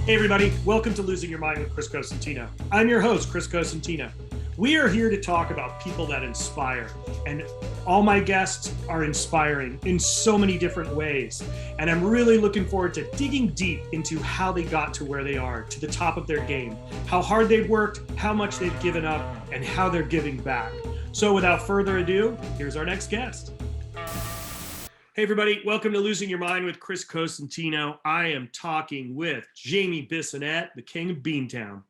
Hey everybody, welcome to Losing Your Mind with Chris Cosentino. I'm your host, Chris Cosentino. We are here to talk about people that inspire, and all my guests are inspiring in so many different ways. And I'm really looking forward to digging deep into how they got to where they are, to the top of their game, how hard they've worked, how much they've given up, and how they're giving back. So without further ado, here's our next guest. Hey everybody, welcome to Losing Your Mind with Chris Cosentino. I am talking with Jamie Bissonnette, the king of Beantown.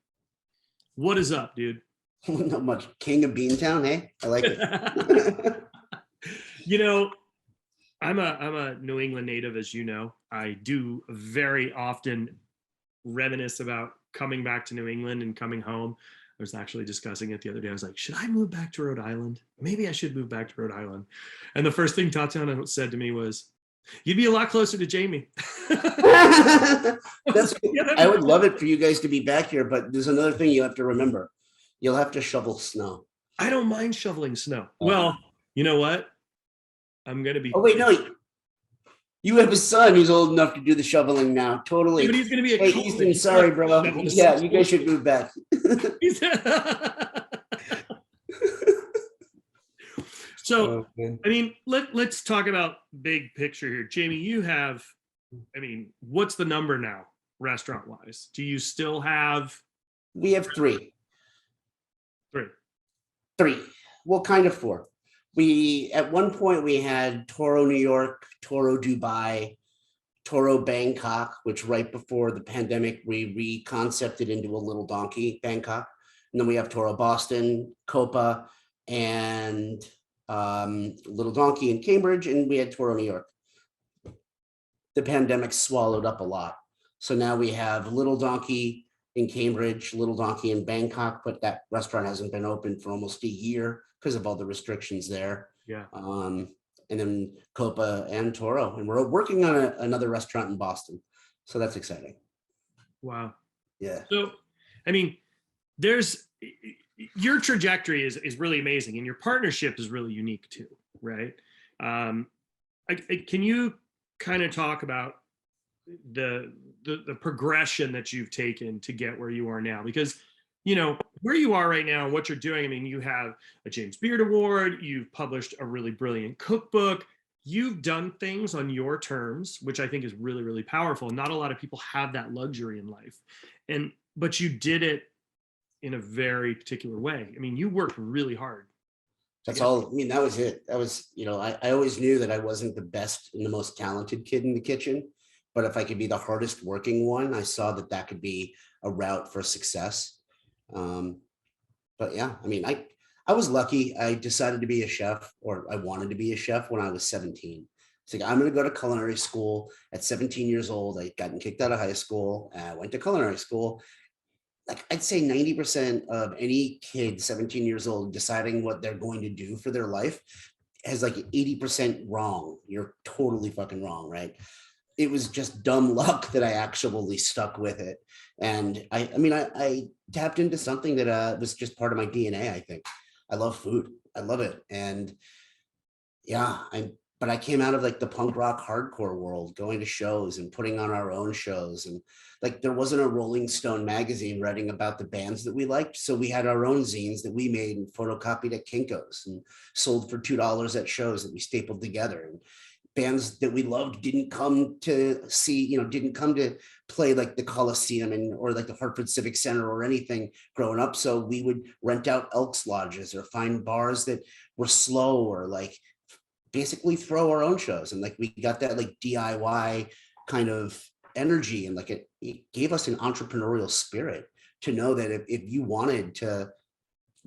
What is up, dude? Not much. King of Beantown, hey? I like it. You know, I'm a New England native, as you know. I do very often reminisce about coming back to New England and coming home. I was actually discussing it the other day. I was like, should I move back to Rhode Island? Maybe I should move back to Rhode Island. And the first thing Tatiana said to me was, you'd be a lot closer to Jamie. I would love it for you guys to be back here, but there's another thing you have to remember. You'll have to shovel snow. I don't mind shoveling snow. Well, you know what? I'm going to be... Oh, wait, no. You have a son who's old enough to do the shoveling now. Totally. But he's going to be a... Hey, Easton, sorry, bro. Yeah, you guys should move back. So, I mean, let's talk about big picture here. Jamie, you have, I mean, what's the number now, restaurant-wise? Do you still have... We have three. Three. Well, kind of four. At one point, we had Toro, New York, Toro, Dubai, Toro, Bangkok, which right before the pandemic, we reconcepted into a Little Doinkey, Bangkok. And then we have Toro, Boston, Coppa, and Little Doinkey in Cambridge, and we had Toro, New York. The pandemic swallowed up a lot. So now we have Little Doinkey in Cambridge, Little Doinkey in Bangkok, but that restaurant hasn't been open for almost a year because of all the restrictions there. Yeah. And then Coppa and Toro, and we're working on another restaurant in Boston. So that's exciting. Wow. Yeah. So, I mean, your trajectory is really amazing, and your partnership is really unique too, right? Can you kind of talk about the progression that you've taken to get where you are now? Because, you know, where you are right now and what you're doing, I mean, you have a James Beard Award, you've published a really brilliant cookbook, you've done things on your terms, which I think is really, really powerful. Not a lot of people have that luxury in life, but you did it in a very particular way. I mean, you worked really hard. That's all. I mean, that was it. That was, you know, I always knew that I wasn't the best and the most talented kid in the kitchen, but if I could be the hardest working one, I saw that could be a route for success. But yeah, I mean, I was lucky. I decided to be a chef, or I wanted to be a chef when I was 17. It's like, I'm going to go to culinary school at 17 years old. I gotten kicked out of high school. I went to culinary school. Like, I'd say 90% of any kid 17 years old deciding what they're going to do for their life has like 80% wrong. You're totally fucking wrong, right? It was just dumb luck that I actually stuck with it. And I tapped into something that was just part of my DNA, I think. I love food. I love it. And yeah, but I came out of like the punk rock hardcore world, going to shows and putting on our own shows. And like, there wasn't a Rolling Stone magazine writing about the bands that we liked. So we had our own zines that we made and photocopied at Kinko's and sold for $2 at shows that we stapled together. And bands that we loved didn't come to see, didn't come to play like the Coliseum or like the Hartford Civic Center or anything growing up. So we would rent out Elks Lodges or find bars that were slow, or like basically throw our own shows. And like, we got that like DIY kind of energy, and like it gave us an entrepreneurial spirit to know that if you wanted to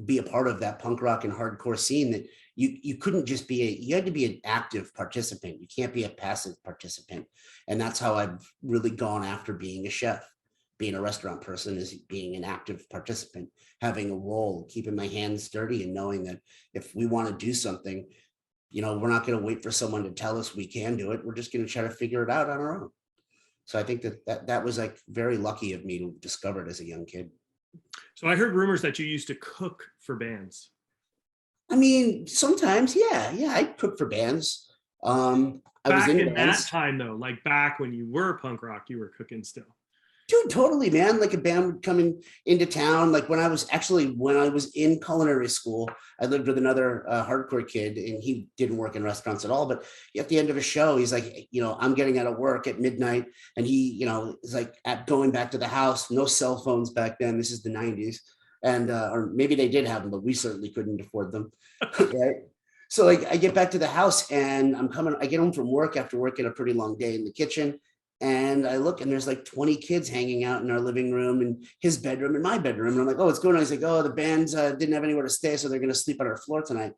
be a part of that punk rock and hardcore scene, that you couldn't just you had to be an active participant. You can't be a passive participant. And that's how I've really gone after being a chef. Being a restaurant person is being an active participant, having a role, keeping my hands dirty, and knowing that if we want to do something, we're not going to wait for someone to tell us we can do it. We're just going to try to figure it out on our own. So I think that was like very lucky of me to have discovered as a young kid. So I heard rumors that you used to cook for bands. I mean, sometimes, yeah, I cook for bands. Back in that time, though, like back when you were punk rock, you were cooking still. Dude, totally, man. Like a band would come into town. Like when I was in culinary school, I lived with another hardcore kid, and he didn't work in restaurants at all. But at the end of a show, he's like, I'm getting out of work at midnight, and he, is like going back to the house. No cell phones back then. This is the '90s, and or maybe they did have them, but we certainly couldn't afford them, right? So like I get back to the house, and I get home from work after working a pretty long day in the kitchen. And I look, and there's like 20 kids hanging out in our living room and his bedroom and my bedroom. And I'm like, oh, what's going on? He's like, oh, the bands didn't have anywhere to stay, so they're going to sleep on our floor tonight.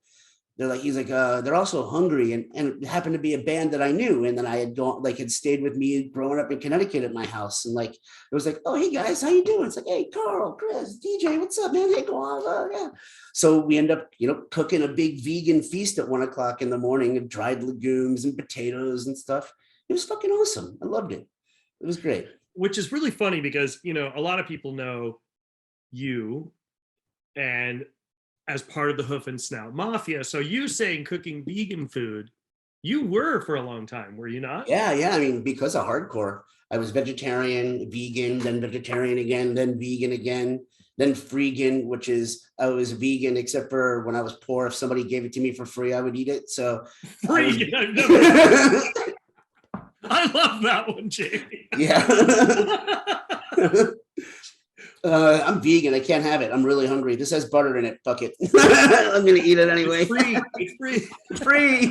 He's like, they're also hungry. And it happened to be a band that I knew. And then I had stayed with me growing up in Connecticut at my house. And like, it was like, oh, hey guys, how you doing? It's like, hey, Carl, Chris, DJ, what's up, man? Hey, go on. Yeah. So we end up, cooking a big vegan feast at 1:00 in the morning of dried legumes and potatoes and stuff. It was fucking awesome. I loved it. It was great. Which is really funny because, a lot of people know you and as part of the Hoof and Snout Mafia. So you saying cooking vegan food, you were for a long time, were you not? Yeah. I mean, because of hardcore, I was vegetarian, vegan, then vegetarian again, then vegan again, then freegan, which is I was vegan except for when I was poor. If somebody gave it to me for free, I would eat it. So freegan, I've never I love that one, Jamie. Yeah. I'm vegan. I can't have it. I'm really hungry. This has butter in it. Fuck it. I'm gonna eat it anyway. It's free. It's free. It's free.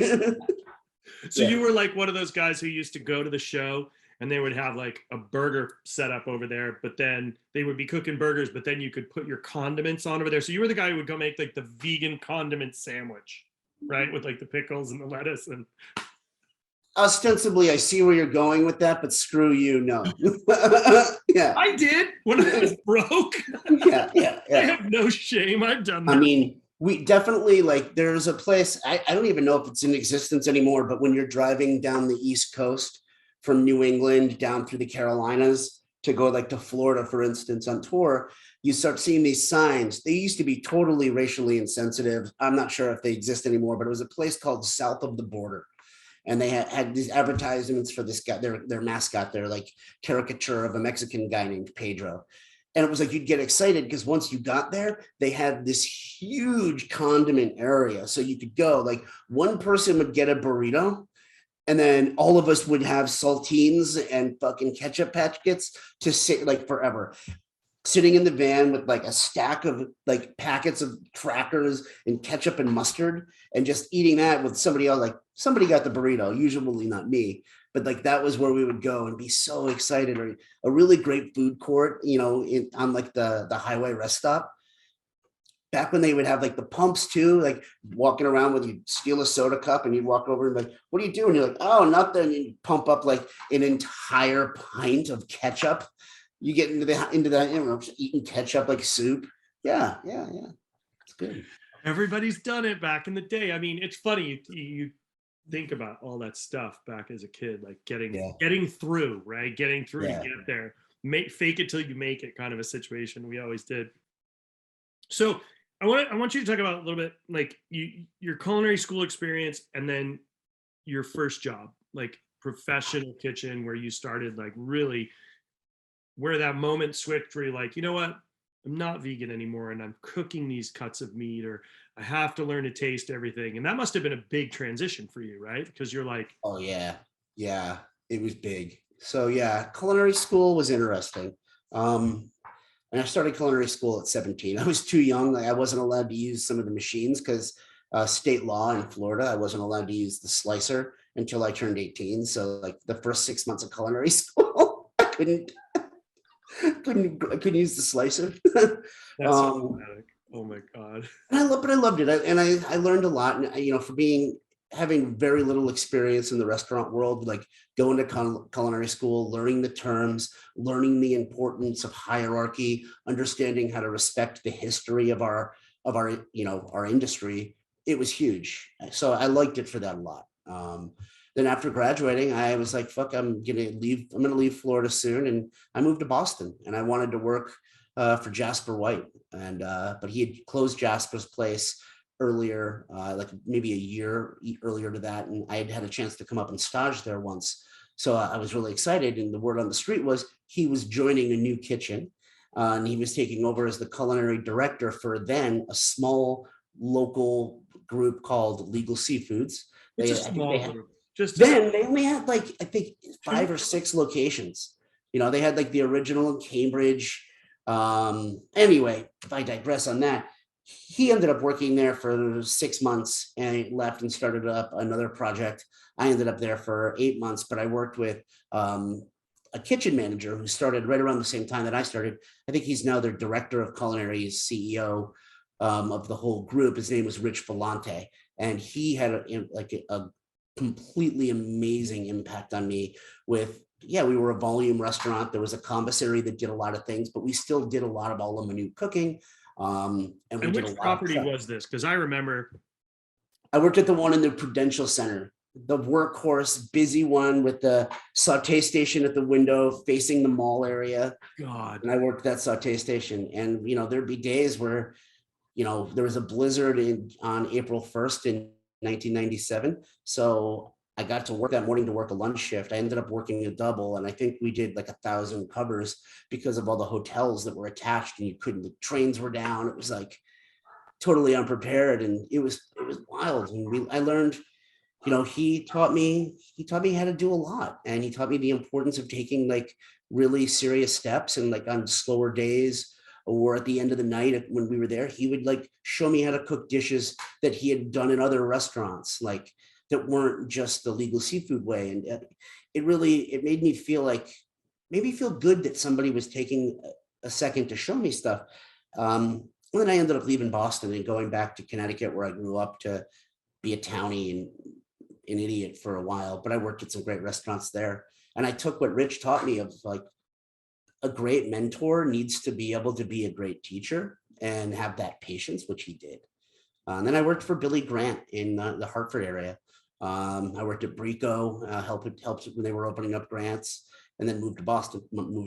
So you were like one of those guys who used to go to the show and they would have like a burger set up over there, but then they would be cooking burgers, but then you could put your condiments on over there. So you were the guy who would go make like the vegan condiment sandwich, right? With like the pickles and the lettuce and ostensibly, I see where you're going with that, but screw you, no. Yeah, I did when I was broke. Yeah. I have no shame. I've done that. I mean, we definitely there's a place, I don't even know if it's in existence anymore, but when you're driving down the East Coast from New England down through the Carolinas to go to Florida, for instance, on tour, you start seeing these signs. They used to be totally racially insensitive. I'm not sure if they exist anymore, but it was a place called South of the Border. And they had these advertisements for this guy, their mascot, their caricature of a Mexican guy named Pedro. And it was like, you'd get excited because once you got there, they had this huge condiment area. So you could go, one person would get a burrito, and then all of us would have saltines and fucking ketchup packets to sit forever. Sitting in the van with a stack of packets of crackers and ketchup and mustard and just eating that with somebody else. Somebody got the burrito, usually not me, but that was where we would go and be so excited. Or a really great food court, on the highway rest stop. Back when they would have the pumps too, walking around with you steal a soda cup and you'd walk over and what are you doing? You're like, oh, nothing. And you pump up an entire pint of ketchup. You get into that, eating ketchup like soup. Yeah. It's good. Everybody's done it back in the day. I mean, it's funny. You think about all that stuff back as a kid, getting through, right? Getting through to get there. Fake it till you make it kind of a situation. We always did. So I want you to talk about a little bit your culinary school experience and then your first job, professional kitchen, where you started really where that moment switched where you're like, you know what, I'm not vegan anymore and I'm cooking these cuts of meat, or I have to learn to taste everything. And that must have been a big transition for you, right? Because you're like, oh yeah, it was big. So yeah, culinary school was interesting. And I started culinary school at 17. I was too young. I wasn't allowed to use some of the machines because state law in Florida, I wasn't allowed to use the slicer until I turned 18. So the first 6 months of culinary school, I couldn't use the slicer. That's so dramatic. Oh my God. I loved it. I learned a lot. And, for having very little experience in the restaurant world, going to culinary school, learning the terms, learning the importance of hierarchy, understanding how to respect the history of our industry. It was huge. So I liked it for that a lot. Then after graduating, I was like, fuck, I'm gonna leave Florida soon. And I moved to Boston, and I wanted to work for Jasper White. And but he had closed Jasper's place earlier, maybe a year earlier to that. And I had had a chance to come up and stage there once. So I was really excited. And the word on the street was, he was joining a new kitchen, and he was taking over as the culinary director for then a small local group called Legal Seafoods. It's a I think they small had, group. Just then they only had like, I think 5 or 6 locations. You know, they had like the original in Cambridge. Anyway, if I digress on that, he ended up working there for 6 months and left and started up another project. I ended up there for 8 months, but I worked with a kitchen manager who started right around the same time that I started. I think he's now their director of culinary, CEO of the whole group. His name was Rich Vellante, and he had a completely amazing impact on me with, yeah, we were a volume restaurant. There was a commissary that did a lot of things, but we still did a lot of all the menu cooking. And we did a which lot property of was this? Because I remember. I worked at the one in the Prudential Center, the workhorse, busy one with the saute station at the window facing the mall area. God. And I worked that saute station. And, you know, there'd be days where, you know, there was a blizzard on April 1st in 1997. So I got to work that morning to work a lunch shift. I ended up working a double, and I think we did like 1,000 covers because of all the hotels that were attached, and you couldn't, the trains were down. It was like totally unprepared, and it was wild. And I learned, you know, he taught me how to do a lot, and he taught me the importance of taking like really serious steps, and like on slower days or at the end of the night when we were there, he would like show me how to cook dishes that he had done in other restaurants, like that weren't just the Legal Seafood way. And it made me feel like, maybe feel good that somebody was taking a second to show me stuff. And then I ended up leaving Boston and going back to Connecticut, where I grew up, to be a townie and an idiot for a while, but I worked at some great restaurants there. And I took what Rich taught me of like, a great mentor needs to be able to be a great teacher and have that patience, which he did. And then I worked for Billy Grant in the Hartford area. I worked at Brico, helped when they were opening up Grants, and then moved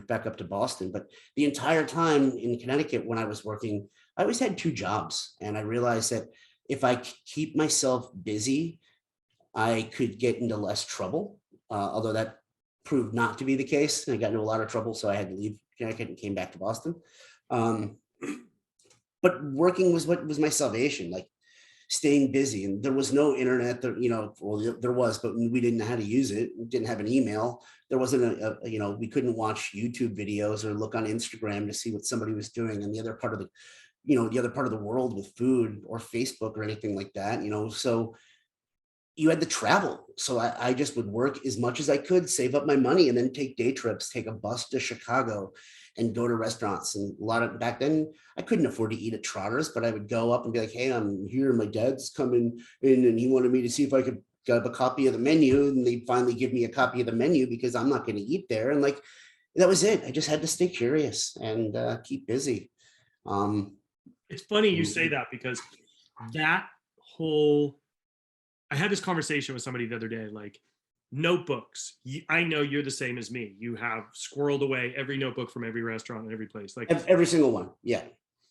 back up to Boston. But the entire time in Connecticut, when I was working, I always had 2 jobs. And I realized that if I keep myself busy, I could get into less trouble, although that proved not to be the case. And I got into a lot of trouble, so I had to leave Connecticut and came back to Boston. But working was what was my salvation, like staying busy. And there was no internet there, you know, well, there was, but we didn't know how to use it. We didn't have an email. There wasn't you know, we couldn't watch YouTube videos or look on Instagram to see what somebody was doing in the other part of the world with food, or Facebook or anything like that, you know. So you had to travel. So I just would work as much as I could, save up my money, and then take day trips, take a bus to Chicago and go to restaurants. And a lot of, back then I couldn't afford to eat at Trotters, but I would go up and be like, hey, I'm here. My dad's coming in and he wanted me to see if I could get a copy of the menu. And they finally give me a copy of the menu because I'm not going to eat there. And like, that was it. I just had to stay curious and keep busy. It's funny you say that, because that whole, I had this conversation with somebody the other day, like notebooks. I know you're the same as me. You have squirreled away every notebook from every restaurant and every place. Like every single one. Yeah.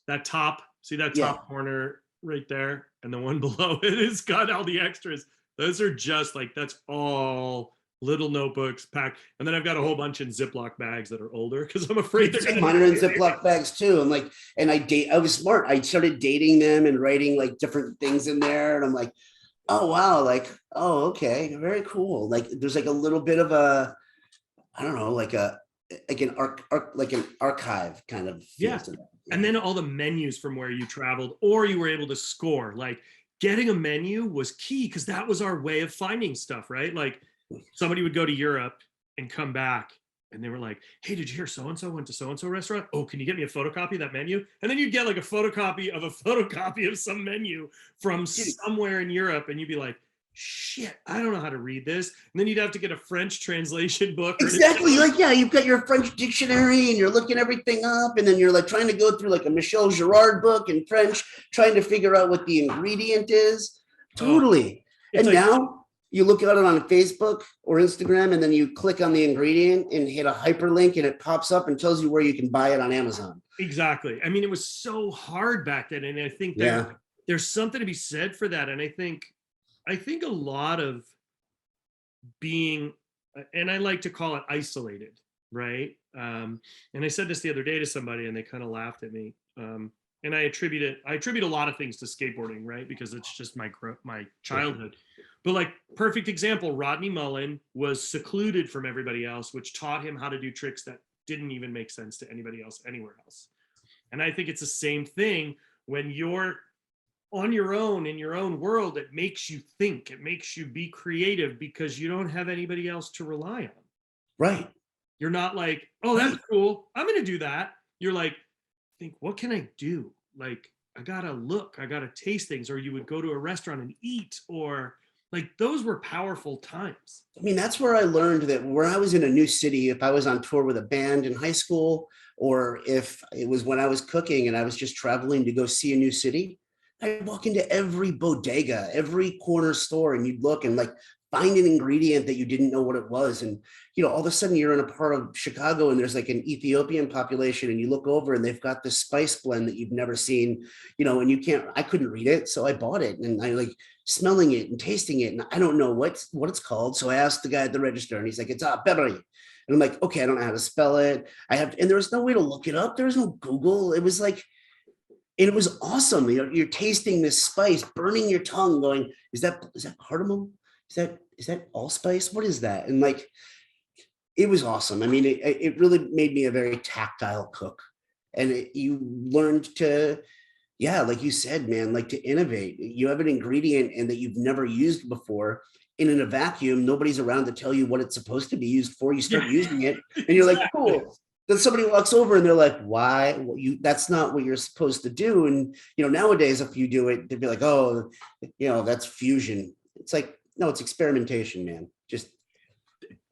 That top, see that top corner right there? And the one below it has got all the extras. Those are just like, that's all little notebooks packed. And then I've got a whole bunch in Ziploc bags that are older because I'm afraid they're going to. Mine are in Ziploc bags too. I'm like, and I was smart. I started dating them and writing like different things in there. And I'm like, oh, wow. Like, oh, okay. Very cool. Like there's like a little bit of a, I don't know, like an archive kind of. Yeah. And then all the menus from where you traveled or you were able to score, like getting a menu was key because that was our way of finding stuff, right? Like somebody would go to Europe and come back and they were like, hey, did you hear so-and-so went to so-and-so restaurant? Oh, can you get me a photocopy of that menu? And then you'd get like a photocopy of some menu from somewhere in Europe. And you'd be like, shit, I don't know how to read this. And then you'd have to get a French translation book. Exactly. Like, yeah, you've got your French dictionary and you're looking everything up. And then you're like trying to go through like a Michel Girard book in French, trying to figure out what the ingredient is. Totally. And like, now you look at it on Facebook or Instagram, and then you click on the ingredient and hit a hyperlink and it pops up and tells you where you can buy it on Amazon. Exactly. I mean, it was so hard back then. And I think there's something to be said for that. And I think a lot of being, and I like to call it isolated, right? And I said this the other day to somebody, and they kind of laughed at me. And I attribute a lot of things to skateboarding, right? Because it's just my childhood. But like, perfect example, Rodney Mullen was secluded from everybody else, which taught him how to do tricks that didn't even make sense to anybody else anywhere else. And I think it's the same thing when you're on your own in your own world. It makes you think, it makes you be creative because you don't have anybody else to rely on. Right. You're not like, oh, that's cool, I'm going to do that. You're like, think, what can I do? Like, I gotta look, I gotta taste things. Or you would go to a restaurant and eat, or like, those were powerful times. I mean, that's where I learned that when I was in a new city, if I was on tour with a band in high school, or if it was when I was cooking and I was just traveling to go see a new city, I'd walk into every bodega, every corner store, and you'd look and like find an ingredient that you didn't know what it was. And, all of a sudden you're in a part of Chicago and there's like an Ethiopian population, and you look over and they've got this spice blend that you've never seen, and I couldn't read it. So I bought it, and I like smelling it and tasting it. And I don't know what it's called. So I asked the guy at the register, and he's like, it's peppery. And I'm like, okay, I don't know how to spell it. And there was no way to look it up. There was no Google. It was like, and it was awesome. You're tasting this spice, burning your tongue, going, is that cardamom? Is that allspice? What is that? And like, it was awesome. I mean, it really made me a very tactile cook. And you learned to, yeah, like you said, man, like to innovate. You have an ingredient and that you've never used before. And in a vacuum, nobody's around to tell you what it's supposed to be used for. You start using it and you're like, cool. Then somebody walks over and they're like, why? That's not what you're supposed to do. And, nowadays, if you do it, they'd be like, oh, that's fusion. It's like, no, it's experimentation, man.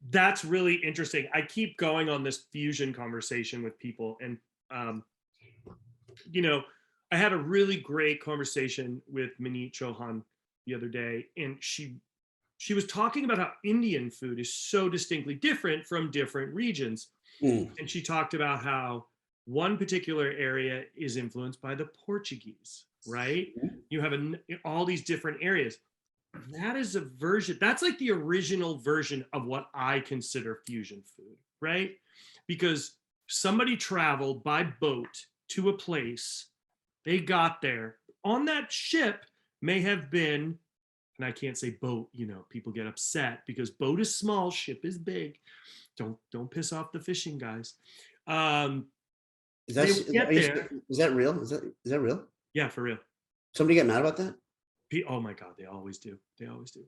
That's really interesting. I keep going on this fusion conversation with people. And, I had a really great conversation with Manit Chauhan the other day. And she was talking about how Indian food is so distinctly different from different regions. And she talked about how one particular area is influenced by the Portuguese, right? You have all these different areas. That is a version, that's like the original version of what I consider fusion food, right? Because somebody traveled by boat to a place, they got there. On that ship may have been, and I can't say boat, people get upset because boat is small, ship is big. Don't piss off the fishing guys. Is that real? Is that real? Yeah, for real. Somebody get mad about that? Oh my God, they always do. They always do.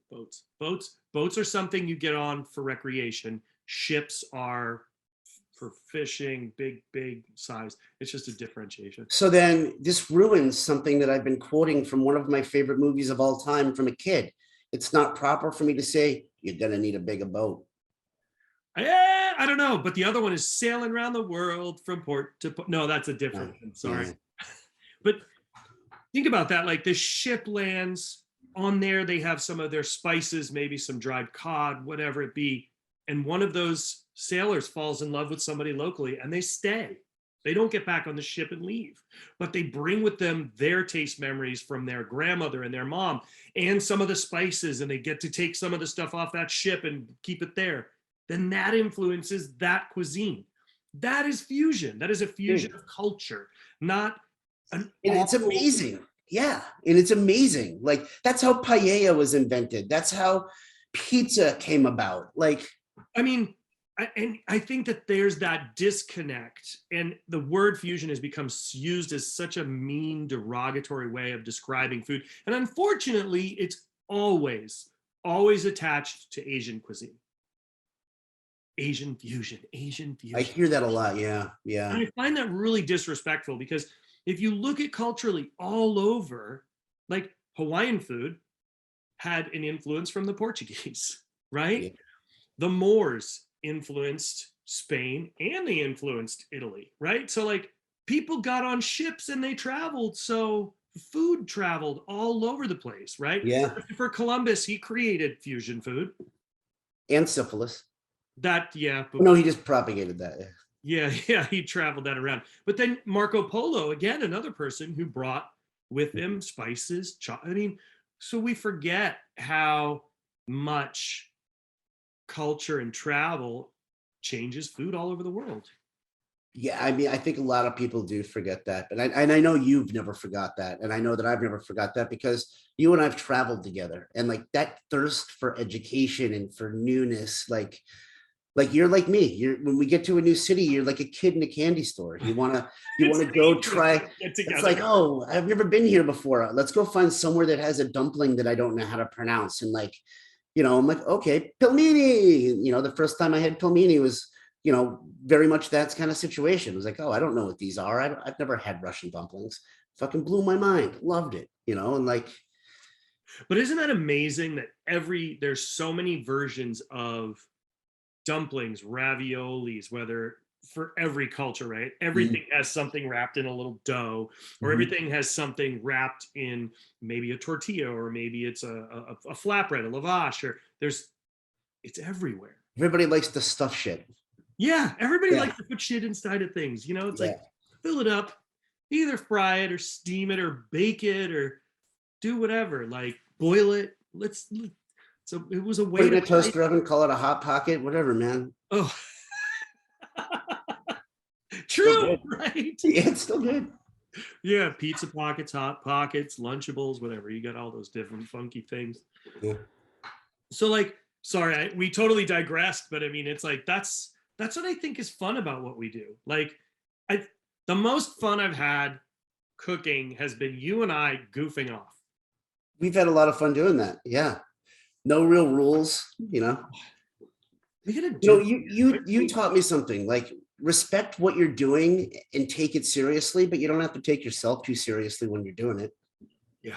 Boats are something you get on for recreation. Ships are for fishing, big size. It's just a differentiation. So then this ruins something that I've been quoting from one of my favorite movies of all time from a kid. It's not proper for me to say, you're going to need a bigger boat. I don't know, but the other one is sailing around the world from port to port. No, that's a different one. Sorry. Yeah. But think about that. Like, the ship lands on there. They have some of their spices, maybe some dried cod, whatever it be. And one of those sailors falls in love with somebody locally and they stay. They don't get back on the ship and leave, but they bring with them their taste memories from their grandmother and their mom and some of the spices, and they get to take some of the stuff off that ship and keep it there. Then that influences that cuisine. That is fusion. That is a fusion of culture, not an. And it's amazing. Yeah. And it's amazing. Like, that's how paella was invented. That's how pizza came about. Like, I mean, I think that there's that disconnect, and the word fusion has become used as such a mean, derogatory way of describing food. And unfortunately, it's always attached to Asian cuisine. Asian fusion. I hear that a lot. Yeah. Yeah. And I find that really disrespectful, because if you look at culturally all over, like, Hawaiian food had an influence from the Portuguese, right? Yeah. The Moors influenced Spain and they influenced Italy, right? So, like, people got on ships and they traveled. So food traveled all over the place, right? Yeah. For Columbus, he created fusion food. And syphilis. That, yeah. But no, he just propagated that. Yeah, he traveled that around. But then Marco Polo, again, another person who brought with him spices. I mean, so we forget how much culture and travel changes food all over the world. Yeah, I mean, I think a lot of people do forget that, but I know you've never forgot that, and I know that I've never forgot that because you and I've traveled together, and like that thirst for education and for newness, like you're like me. You're when we get to a new city, you're like a kid in a candy store. You It's wanna go dangerous try. to get It's together. like, oh, I've never been here before. Let's go find somewhere that has a dumpling that I don't know how to pronounce, and like I'm like, okay, pilmeni. The first time I had pilmeni was, very much that kind of situation. It was like, oh, I don't know what these are. I've never had Russian dumplings. Fucking blew my mind. Loved it, and like, But isn't that amazing that there's so many versions of dumplings, raviolis, whether for every culture, right? mm, Everything has something wrapped in a little dough, or mhm. everything has something wrapped in maybe a tortilla, or maybe it's a flatbread, a lavash, or it's everywhere. Everybody likes the stuff shit. Yeah, everybody Yeah, likes to put shit inside of things. It's like yeah. fill it up, either fry it or steam it or bake it or do whatever. Like boil it. So it was a Put way it to in a create. toaster oven, call it a hot pocket, whatever, man. Oh, Still true, good. right? Yeah, it's still good. Yeah, pizza pockets, hot pockets, Lunchables, whatever. You got all those different funky things. Yeah. So, like, sorry, we totally digressed, but I mean, it's like that's what I think is fun about what we do. Like, I the most fun I've had cooking has been you and I goofing off. We've had a lot of fun doing that. Yeah. No real rules. We gotta do You it. you you taught me something like respect what you're doing and take it seriously, but you don't have to take yourself too seriously when you're doing it. Yeah.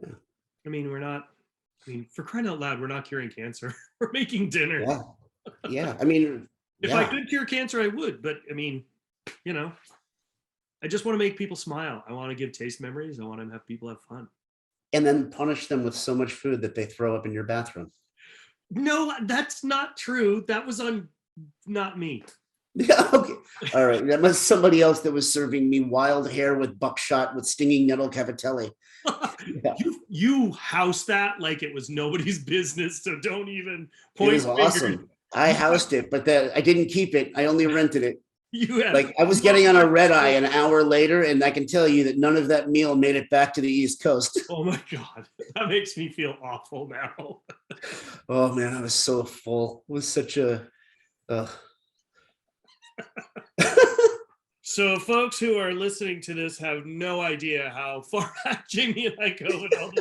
Yeah. I mean, we're not. I mean, for crying out loud, we're not curing cancer. We're making dinner. Yeah. Yeah. I mean, If I yeah. could cure cancer, I would. But I mean, you know, I just want to make people smile. I want to give taste memories. I want to have people have fun. And then punish them with so much food that they throw up in your bathroom. No, that's not true. That was on not me. Yeah, okay. All right. That was somebody else that was serving me wild hair with buckshot with stinging nettle cavatelli. Yeah. You housed that like it was nobody's business. So don't even It point was fingers. awesome. I You, housed it, but I didn't keep it. I only rented it. you have Like I was no getting on a red eye idea. an hour later, and I can tell you that none of that meal made it back to the East Coast. Oh my God. That makes me feel awful now. Oh man, I was so full. It was such a. Uh, So, folks who are listening to this have no idea how far back Jamie and I go with all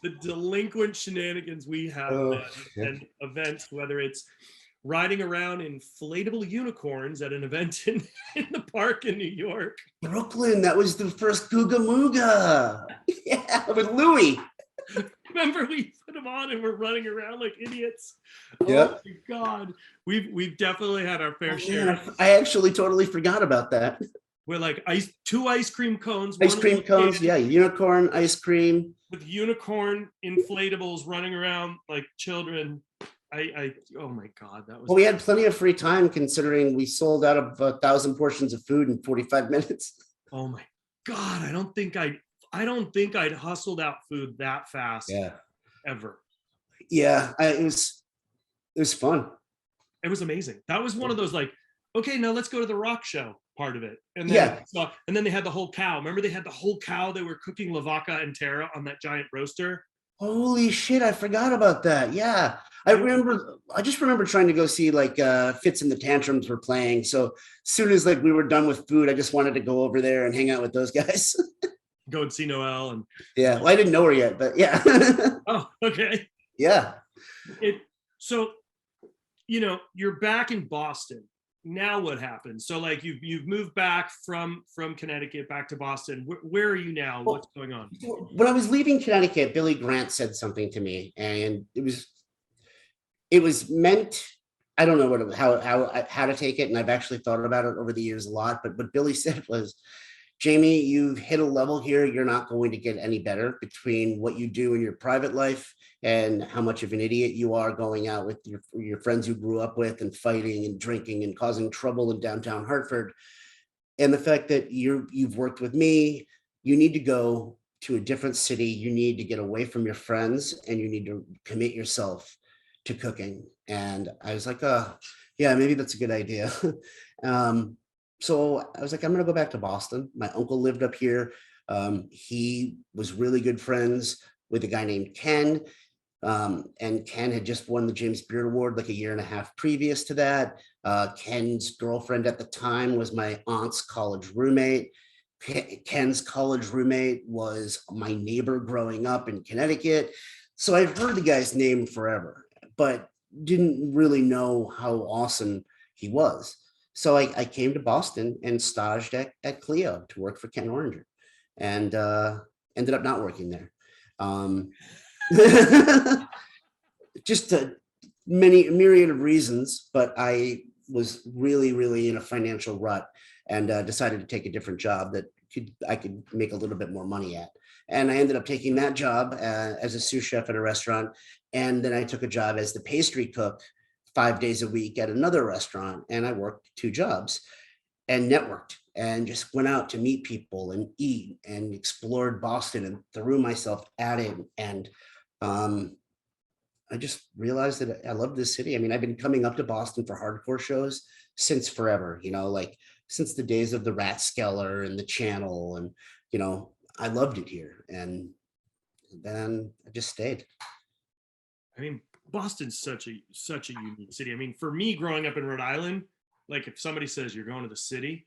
the delinquent shenanigans we have done yeah. and events, whether it's riding around inflatable unicorns at an event in the park in New York. Brooklyn, that was the first Googa Mooga. Yeah, with Louis. Remember, we put them on and we're running around like idiots. Yeah. Oh my God, we've definitely had our fair Oh, share. man, I actually totally forgot about that. We're like two ice cream cones, Ice one cream cones, kid yeah, unicorn ice cream. with unicorn inflatables running around like children. Oh my God, that was. Well, we had plenty of free time considering we sold out of 1,000 portions of food in 45 minutes. Oh my God, I don't think I'd hustled out food that fast Yeah. ever. Yeah, it was fun. It was amazing. That was one of those like, okay, now let's go to the rock show part of it. And Yeah. then they had the whole cow. Remember they had the whole cow, they were cooking lavaca and Tara on that giant roaster. Holy shit, I forgot about that. Yeah. I just remember trying to go see like Fits and the Tantrums were playing. So as soon as like we were done with food, I just wanted to go over there and hang out with those guys. Go and see Noelle and Yeah. Well, I didn't know her yet, but yeah. oh, okay. Yeah. So you're back in Boston. Now what happens? So like you've moved back from Connecticut back to Boston. Where are you now? Well, What's going on? when I was leaving Connecticut, Billy Grant said something to me, and it was meant. I don't know how to take it, and I've actually thought about it over the years a lot. But what Billy said was, Jamie, you've hit a level here. You're not going to get any better between what you do in your private life and how much of an idiot you are going out with your friends you grew up with and fighting and drinking and causing trouble in downtown Hartford. And the fact that you've worked with me, you need to go to a different city. You need to get away from your friends and you need to commit yourself to cooking. And I was like, yeah, maybe that's a good idea. So I was like, I'm going to go back to Boston. My uncle lived up here. He was really good friends with a guy named Ken. And Ken had just won the James Beard Award like a year and a half previous to that. Ken's girlfriend at the time was my aunt's college roommate. Ken's college roommate was my neighbor growing up in Connecticut. So I've heard the guy's name forever, but didn't really know how awesome he was. So I came to Boston and staged at Clio to work for Ken Oringer, and ended up not working there. Um, just a myriad of reasons, but I was really in a financial rut, and decided to take a different job that I could make a little bit more money at. And I ended up taking that job as a sous chef at a restaurant. And then I took a job as the pastry cook 5 days a week at another restaurant. And I worked 2 jobs and networked and just went out to meet people and eat and explored Boston and threw myself at it. And I just realized that I love this city. I mean, I've been coming up to Boston for hardcore shows since forever, like since the days of the Rathskeller and the Channel. And, I loved it here. And then I just stayed. I mean, Boston's such a unique city. I mean, for me growing up in Rhode Island, like if somebody says you're going to the city,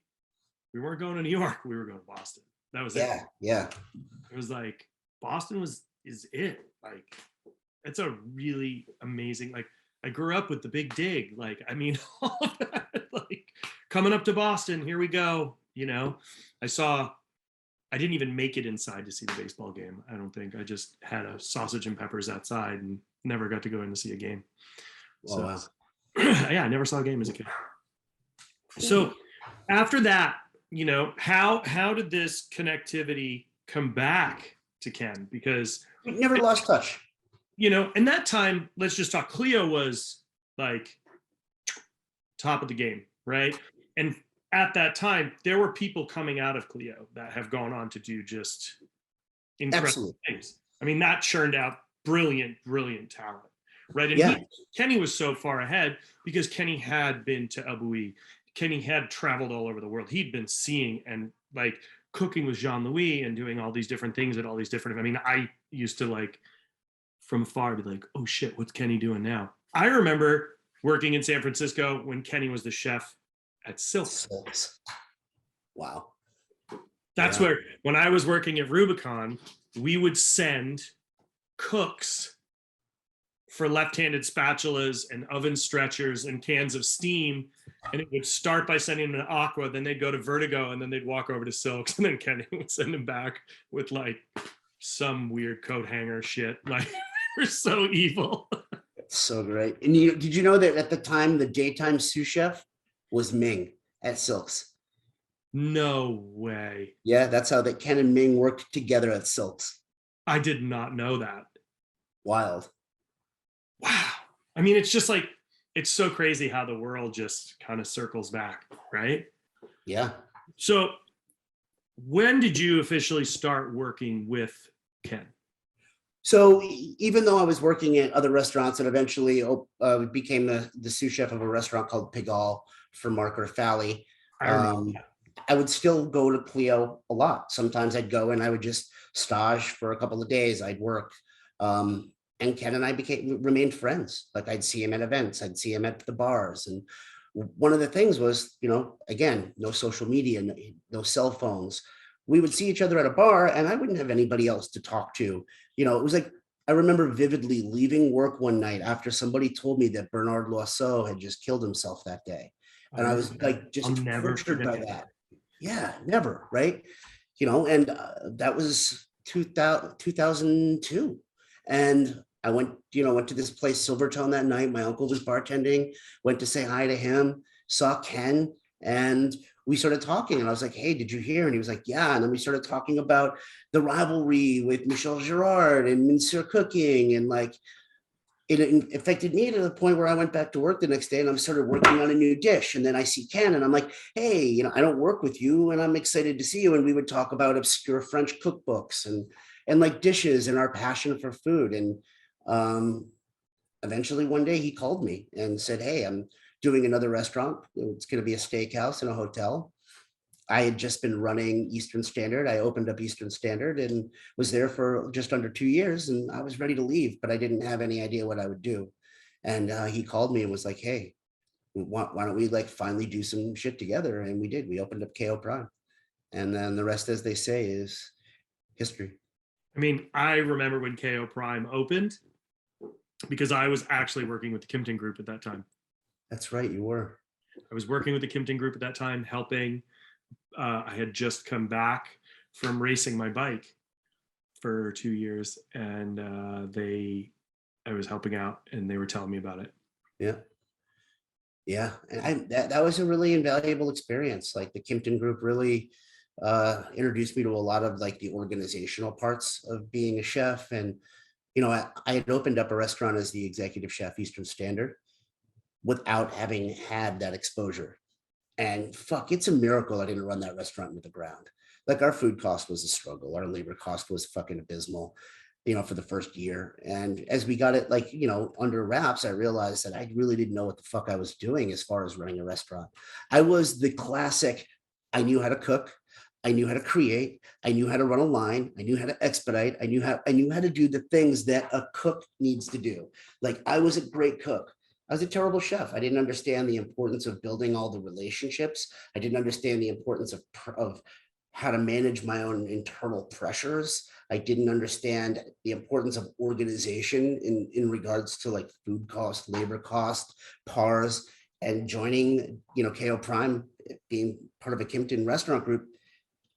we weren't going to New York, we were going to Boston. That was it. Yeah. It was like Boston is it. Like it's a really amazing, like I grew up with the Big Dig. Like, I mean, all of that, like coming up to Boston, here we go. I didn't even make it inside to see the baseball game. I don't think. I just had a sausage and peppers outside and never got to go in to see a game. So, Wow. yeah, I never saw a game as a kid. So after that, how did this connectivity come back to Ken? Because We never lost touch. in that time, let's just talk. Clio was like top of the game, right? And at that time, there were people coming out of Clio that have gone on to do just incredible things. I mean, that churned out brilliant talent, right? And Kenny was so far ahead because Kenny had been to Abui. Kenny had traveled all over the world. He'd been seeing and like cooking with Jean-Louis and doing all these different things at all these different, I mean, I used to like from afar be like, oh shit, what's Kenny doing now? I remember working in San Francisco when Kenny was the chef at Silks. Wow. That's where, when I was working at Rubicon, we would send cooks for left-handed spatulas and oven stretchers and cans of steam. And it would start by sending them to Aqua, then they'd go to Vertigo, and then they'd walk over to Silks, and then Kenny would send them back with like some weird coat hanger shit. Like, we're so evil. That's so great. And did you know that at the time, the daytime sous chef was Ming at Silks? No way. Yeah, that's how Ken and Ming worked together at Silks. I did not know that. Wild. Wow. I mean, it's just like, it's so crazy how the world just kind of circles back, right? Yeah. So when did you officially start working with Ken? So even though I was working at other restaurants and eventually became the sous chef of a restaurant called Pigalle for Mark Orfali, I would still go to Clio a lot. Sometimes I'd go and I would just stage for a couple of days. I'd work. And Ken and I remained friends. Like I'd see him at events. I'd see him at the bars. And one of the things was, again, no social media, no cell phones. We would see each other at a bar and I wouldn't have anybody else to talk to. It was like, I remember vividly leaving work one night after somebody told me that Bernard Loiseau had just killed himself that day. And I was like, just tortured by that. Yeah, never. Right. And that was 2002. And I went to this place, Silvertone, that night. My uncle was bartending, went to say hi to him, saw Ken, and we started talking. And I was like, hey, did you hear? And he was like, yeah. And then we started talking about the rivalry with Michel Girard and Monsieur Cooking. And like, it affected me to the point where I went back to work the next day and I started working on a new dish. And then I see Ken and I'm like, hey, I don't work with you and I'm excited to see you. And we would talk about obscure French cookbooks and like dishes and our passion for food. And eventually one day he called me and said, hey, I'm doing another restaurant. It's going to be a steakhouse and a hotel. I had just been running Eastern Standard. I opened up Eastern Standard and was there for just under 2 years, and I was ready to leave, but I didn't have any idea what I would do. And he called me and was like, hey, why don't we like finally do some shit together? And we did. We opened up KO Prime. And then the rest, as they say, is history. I mean, I remember when KO Prime opened because I was actually working with the Kimpton Group at that time. That's right, you were. I was working with the Kimpton Group at that time, helping. I had just come back from racing my bike for 2 years, and I was helping out, and they were telling me about it. Yeah. Yeah, and that was a really invaluable experience. Like the Kimpton Group really introduced me to a lot of like the organizational parts of being a chef. And, you know, I had opened up a restaurant as the executive chef, Eastern Standard, without having had that exposure. And fuck, it's a miracle I didn't run that restaurant into the ground. Like our food cost was a struggle. Our labor cost was fucking abysmal, you know, for the first year. And as we got it like, you know, under wraps, I realized that I really didn't know what the fuck I was doing as far as running a restaurant. I was the classic, I knew how to cook. I knew how to create. I knew how to run a line. I knew how to expedite. I knew how to do the things that a cook needs to do. Like I was a great cook. I was a terrible chef. I didn't understand the importance of building all the relationships. I didn't understand the importance of how to manage my own internal pressures. I didn't understand the importance of organization in regards to like food cost, labor cost, PARs, and joining, you know, KO Prime, being part of a Kimpton restaurant group.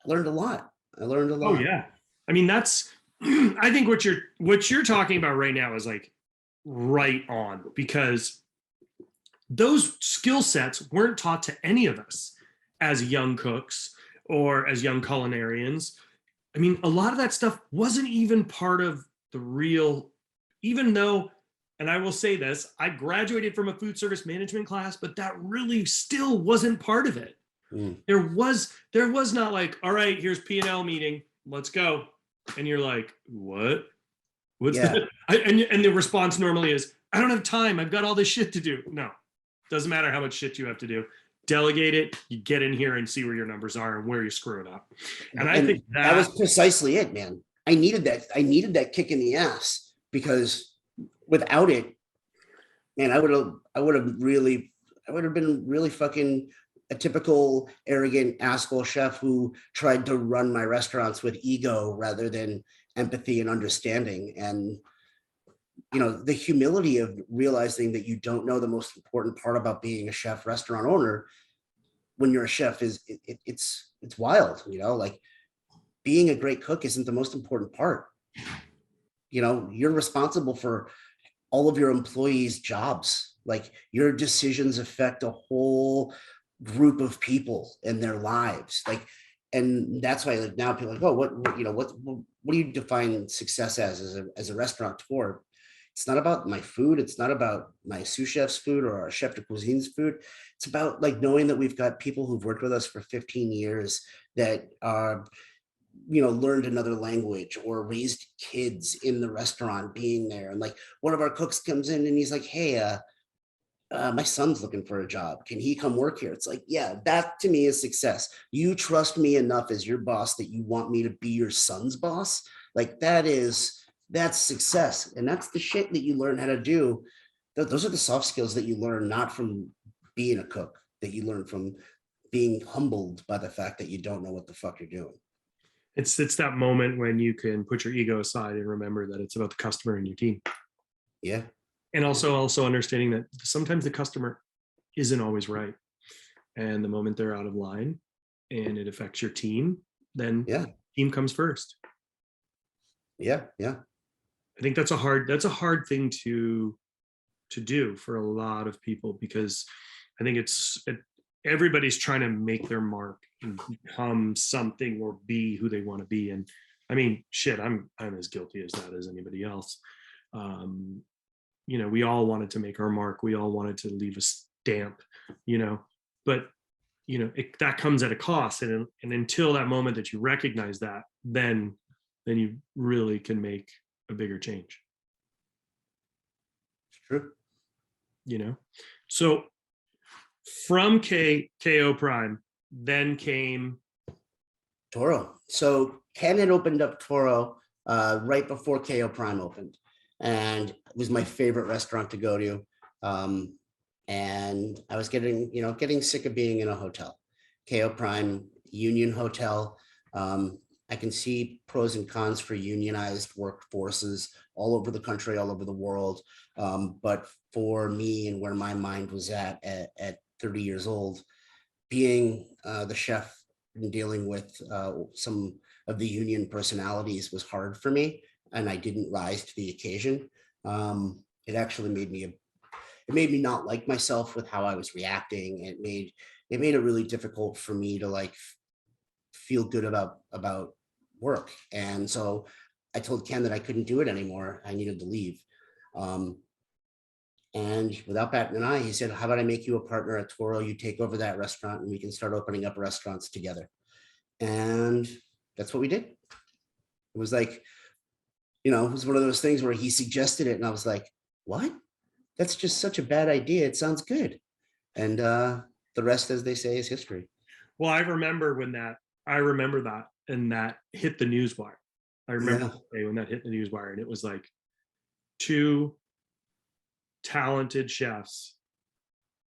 I learned a lot. Oh yeah. I mean, that's, I think what you're talking about right now is like right on, because those skill sets weren't taught to any of us as young cooks or as young culinarians. I mean, a lot of that stuff wasn't even part of the real, even though, and I will say this, I graduated from a food service management class, but that really still wasn't part of it. There was not like, all right, here's P&L meeting, let's go. And you're like, what? What's that? And the response normally is, I don't have time. I've got all this shit to do. No, doesn't matter how much shit you have to do. Delegate it. You get in here and see where your numbers are and where you're screwing up. And I think that was precisely it, man. I needed that. I needed that kick in the ass, because without it, man, I would have been really fucking a typical arrogant asshole chef who tried to run my restaurants with ego rather than empathy and understanding. And, you know, the humility of realizing that you don't know the most important part about being a chef restaurant owner when you're a chef is it's wild, you know, like being a great cook isn't the most important part. You know, you're responsible for all of your employees' jobs. Like your decisions affect a whole group of people and their lives. Like, and that's why like now people are like, oh, what you know, what do you define success as a restaurateur? It's not about my food. It's not about my sous chef's food or our chef de cuisine's food. It's about like knowing that we've got people who've worked with us for 15 years that are, you know, learned another language or raised kids in the restaurant being there. And like one of our cooks comes in and he's like, hey, my son's looking for a job. Can he come work here? It's like, yeah, that to me is success. You trust me enough as your boss that you want me to be your son's boss. Like that's success. And that's the shit that you learn how to do. Those are the soft skills that you learn, not from being a cook, that you learn from being humbled by the fact that you don't know what the fuck you're doing. It's that moment when you can put your ego aside and remember that it's about the customer and your team. Yeah. And also understanding that sometimes the customer isn't always right. And the moment they're out of line and it affects your team, then team comes first. Yeah. I think that's a hard thing to do for a lot of people, because I think everybody's trying to make their mark and become something or be who they want to be. And I mean, shit, I'm as guilty as that as anybody else. You know, we all wanted to make our mark. We all wanted to leave a stamp, you know, but you know, that comes at a cost. And until that moment that you recognize that, then you really can make a bigger change. It's true. You know, so from KO Prime, then came Toro. So Ken had opened up Toro right before KO Prime opened, and it was my favorite restaurant to go to. And I was getting sick of being in a hotel. KO Prime, union hotel. I can see pros and cons for unionized workforces all over the country, all over the world. But for me and where my mind was at 30 years old, being the chef and dealing with some of the union personalities was hard for me, and I didn't rise to the occasion. It actually made me not like myself with how I was reacting. It made it really difficult for me to like feel good about work. And so I told Ken that I couldn't do it anymore. I needed to leave. And without batting an eye, he said, how about I make you a partner at Toro? You take over that restaurant and we can start opening up restaurants together. And that's what we did. It was like, it was one of those things where he suggested it and I was like, what? That's just such a bad idea. It sounds good. And the rest, as they say, is history. Well, I remember that and that hit the news wire. I remember when that hit the news wire, and it was like two talented chefs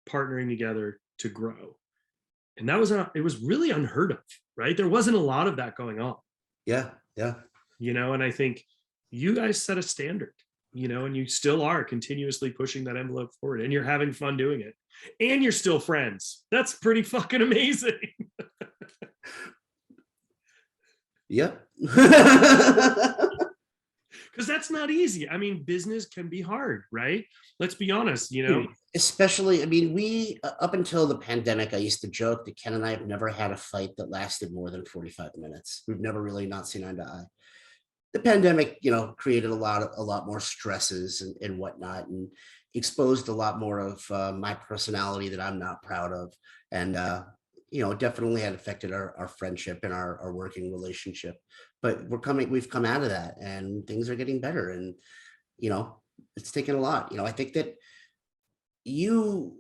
partnering together to grow. And it was really unheard of, right? There wasn't a lot of that going on. Yeah. And I think you guys set a standard, and you still are continuously pushing that envelope forward, and you're having fun doing it, and you're still friends. That's pretty fucking amazing. Yep. Because that's not easy. I mean, business can be hard, right? Let's be honest, Especially, we, up until the pandemic, I used to joke that Ken and I have never had a fight that lasted more than 45 minutes. We've never really not seen eye to eye. The pandemic, created a lot more stresses and whatnot, and exposed a lot more of my personality that I'm not proud of. And, definitely had affected our friendship and our working relationship, but we've come out of that and things are getting better. And, it's taken a lot. I think that you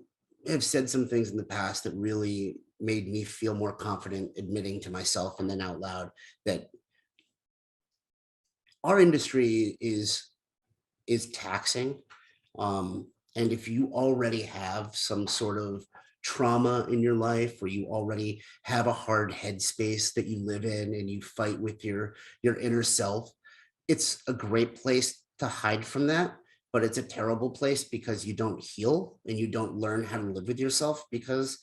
have said some things in the past that really made me feel more confident admitting to myself and then out loud that our industry is taxing. And if you already have some sort of trauma in your life, or you already have a hard headspace that you live in and you fight with your inner self, it's a great place to hide from that. But it's a terrible place because you don't heal and you don't learn how to live with yourself because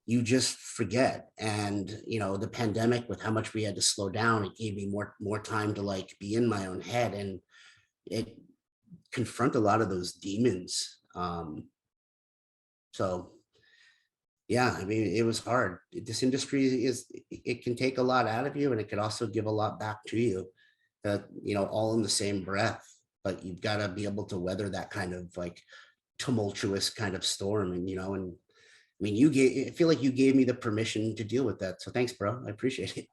you just forget. And, the pandemic, with how much we had to slow down, it gave me more time to like be in my own head and it confront a lot of those demons. So yeah, it was hard. This industry it can take a lot out of you and it can also give a lot back to you, all in the same breath. But you've got to be able to weather that kind of like tumultuous kind of storm. And, I feel like you gave me the permission to deal with that. So thanks, bro. I appreciate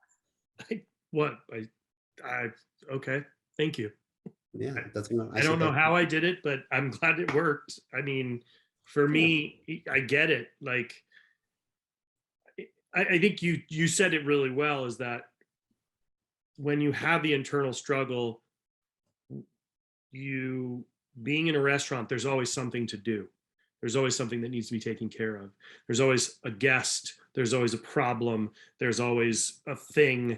it. Okay. Thank you. Yeah. I don't know how I did it, but I'm glad it worked. I mean, for me, I get it. Like, I think you said it really well, is that when you have the internal struggle, you being in a restaurant, there's always something to do. There's always something that needs to be taken care of. There's always a guest. There's always a problem. There's always a thing.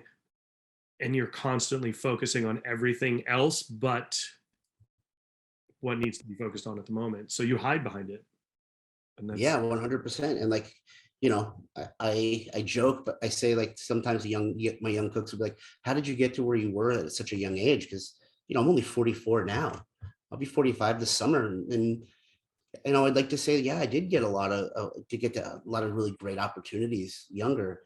And you're constantly focusing on everything else but what needs to be focused on at the moment. So you hide behind it. And that's, yeah, 100%. And like, I joke, but I say like sometimes my young cooks will be like, how did you get to where you were at such a young age? Because, I'm only 44 now. I'll be 45 this summer. And I'd like to say, yeah, I did get to a lot of really great opportunities younger,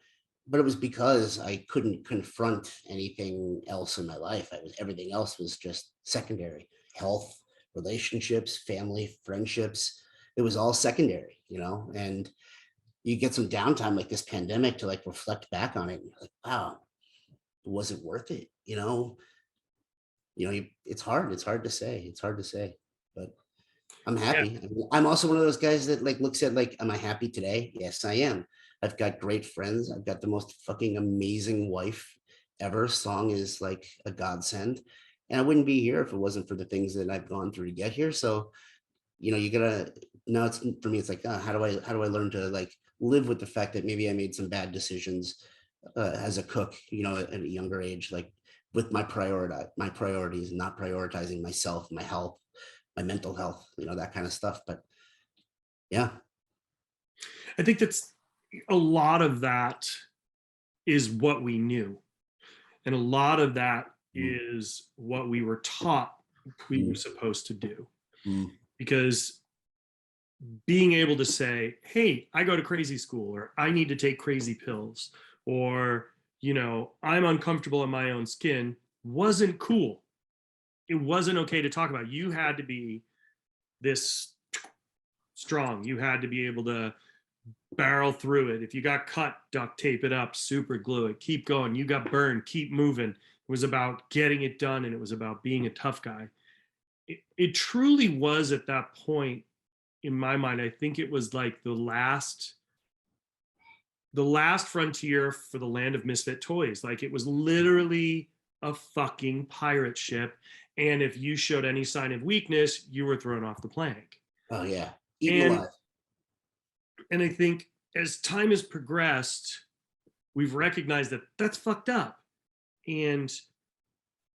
but it was because I couldn't confront anything else in my life. Everything else was just secondary. Health, relationships, family, friendships. It was all secondary, and you get some downtime like this pandemic to like reflect back on it. And you're like, wow, was it worth it? It's hard. It's hard to say, but I'm happy. Yeah. I'm also one of those guys that like looks at like, am I happy today? Yes, I am. I've got great friends. I've got the most fucking amazing wife ever. Song is like a godsend. And I wouldn't be here if it wasn't for the things that I've gone through to get here. So, you gotta, now it's for me, it's like, how do I learn to like live with the fact that maybe I made some bad decisions as a cook, at a younger age, like with my priorities, not prioritizing myself, my health, my mental health, that kind of stuff. But yeah. I think that's a lot of that is what we knew. And a lot of that Mm, is what we were taught we were mm, supposed to do. mm, Because being able to say, hey, I go to crazy school, or I need to take crazy pills, or, I'm uncomfortable in my own skin wasn't cool. It wasn't okay to talk about. You had to be this strong. You had to be able to barrel through it. If you got cut, duct tape it up, super glue it, keep going. You got burned, keep moving. It was about getting it done, and it was about being a tough guy. It truly was at that point, in my mind. I think it was like the last frontier for the land of misfit toys. Like, it was literally a fucking pirate ship, and if you showed any sign of weakness, you were thrown off the plank. oh yeah, eaten and alive. and I think as time has progressed, we've recognized that that's fucked up. And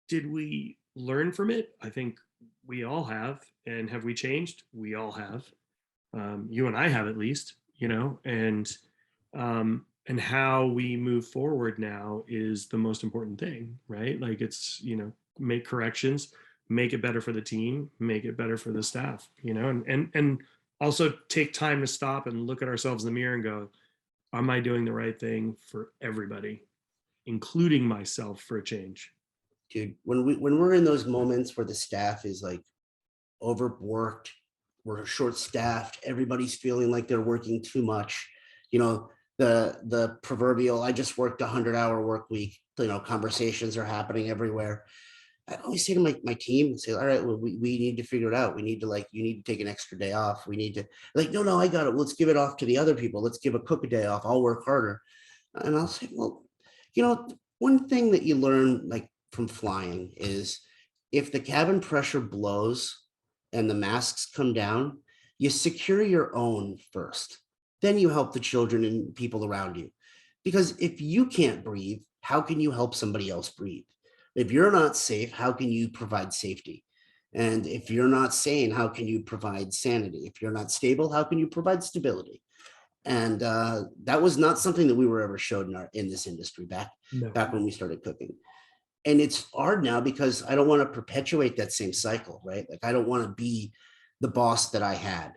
did we learn from it? I think we all have. And have we changed? We all have. You and I have, at least, and how we move forward now is the most important thing, right? Like, it's, make corrections, make it better for the team, make it better for the staff, and also take time to stop and look at ourselves in the mirror and go, am I doing the right thing for everybody, including myself, for a change? Dude, when we're in those moments where the staff is like overworked, we're short staffed, everybody's feeling like they're working too much, the proverbial "I just worked a 100-hour work week," conversations are happening everywhere. I always say to my team, say, all right, well, we need to figure it out. We need to, like, you need to take an extra day off. We need to, like, no, I got it. Let's give it off to the other people. Let's give a cook a day off. I'll work harder. And I'll say, well, one thing that you learn, like, from flying is if the cabin pressure blows and the masks come down, you secure your own first. Then you help the children and people around you. Because if you can't breathe, how can you help somebody else breathe? If you're not safe, how can you provide safety? And if you're not sane, how can you provide sanity? If you're not stable, how can you provide stability? And that was not something that we were ever showed in this industry No. back when we started cooking. And it's hard now because I don't want to perpetuate that same cycle, right? Like, I don't want to be the boss that I had.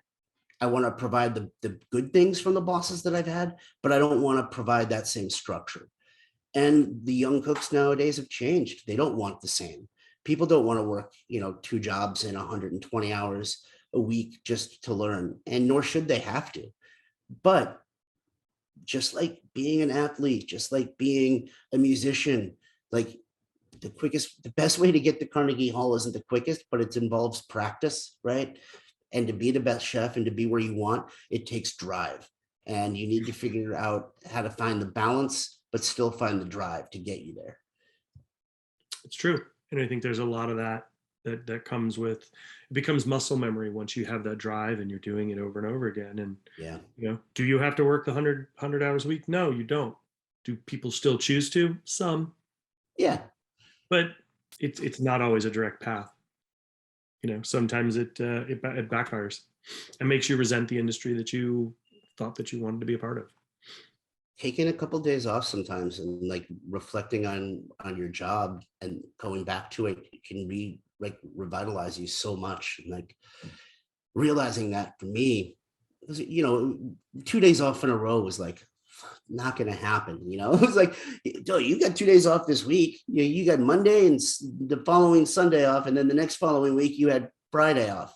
I want to provide the good things from the bosses that I've had, but I don't want to provide that same structure. And the young cooks nowadays have changed. They don't want the same. People don't want to work, 2 jobs in 120 hours a week just to learn, and nor should they have to. But just like being an athlete, just like being a musician, like, the best way to get to Carnegie Hall isn't the quickest, but it involves practice, right? And to be the best chef and to be where you want, it takes drive. And you need to figure out how to find the balance, but still find the drive to get you there. It's true. And I think there's a lot of that comes with, it becomes muscle memory once you have that drive and you're doing it over and over again. And, Yeah. do you have to work the 100 hours a week? No, you don't. Do people still choose to? Some. Yeah. But it's not always a direct path. Sometimes it backfires and makes you resent the industry that you thought that you wanted to be a part of. Taking a couple of days off sometimes and like reflecting on your job and going back to it can be like revitalize you so much. And like realizing that for me, 2 days off in a row was like not going to happen. It was like, you got 2 days off this week. You got Monday and the following Sunday off, and then the next following week you had Friday off.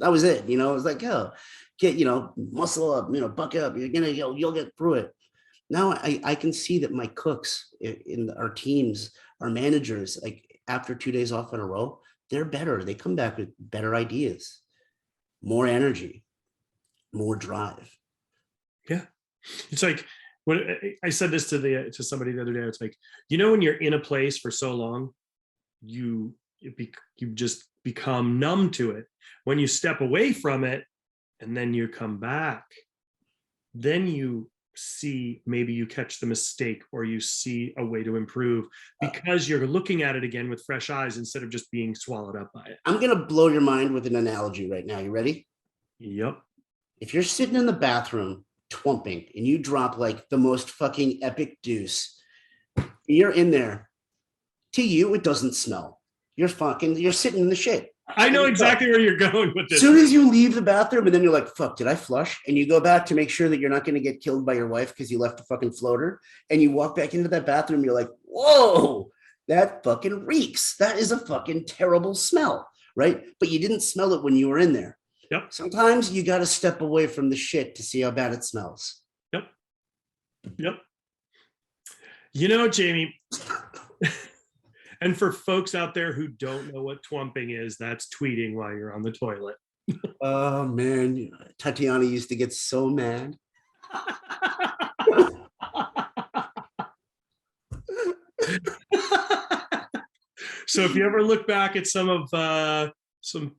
That was it. It was like, get muscle up, buck up. You're gonna you'll get through it. Now I can see that my cooks in our teams, our managers, like after 2 days off in a row, they're better. They come back with better ideas, more energy, more drive. Yeah. It's like when I said this to somebody the other day. It's like, when you're in a place for so long, you just become numb to it. When you step away from it and then you come back, then you see, maybe you catch the mistake or you see a way to improve because you're looking at it again with fresh eyes instead of just being swallowed up by it. I'm going to blow your mind with an analogy right now. You ready? Yep. If you're sitting in the bathroom twomping and you drop like the most fucking epic deuce, you're in there. To you, it doesn't smell. You're sitting in the shit. I know exactly where you're going with this. As soon as you leave the bathroom and then you're like, fuck, did I flush? And you go back to make sure that you're not going to get killed by your wife because you left a fucking floater. And you walk back into that bathroom, you're like, whoa, that fucking reeks. That is a fucking terrible smell, right? But you didn't smell it when you were in there. Yep. Sometimes you got to step away from the shit to see how bad it smells. Yep. Jamie, and for folks out there who don't know what twomping is, that's tweeting while you're on the toilet. Oh, man. Tatiana used to get so mad. So if you ever look back at some of some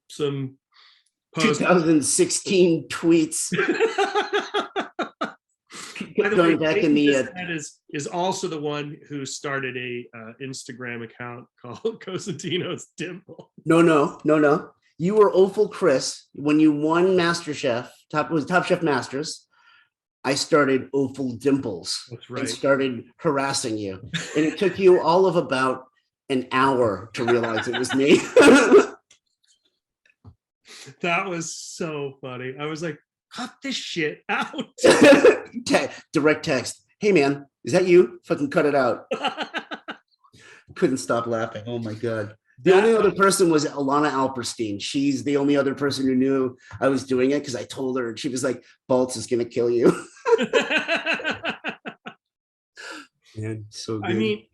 posts, 2016 tweets. By the way, back in the is also the one who started a Instagram account called Cosentino's Dimple. No. You were awful, Chris. When you won MasterChef, Top Chef Masters, I started awful Dimples. That's right. And started harassing you. And it took you all of about an hour to realize it was me. That was so funny. I was like, cut this shit out. Direct text. Hey, man, is that you? Fucking cut it out. Couldn't stop laughing. Oh, my God. The only other person was Alana Alperstein. She's the only other person who knew I was doing it because I told her and she was like, Baltz is going to kill you. Man, so good. I mean,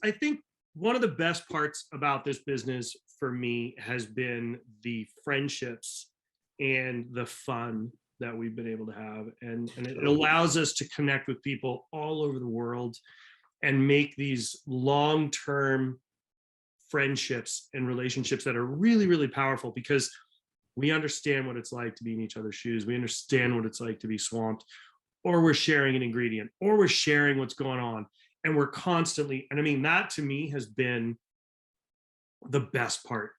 I think one of the best parts about this business for me has been the friendships and the fun that we've been able to have. And it allows us to connect with people all over the world and make these long-term friendships and relationships that are really, really powerful because we understand what it's like to be in each other's shoes. We understand what it's like to be swamped, or we're sharing an ingredient, or we're sharing what's going on. And we're constantly, and I mean, that to me has been the best part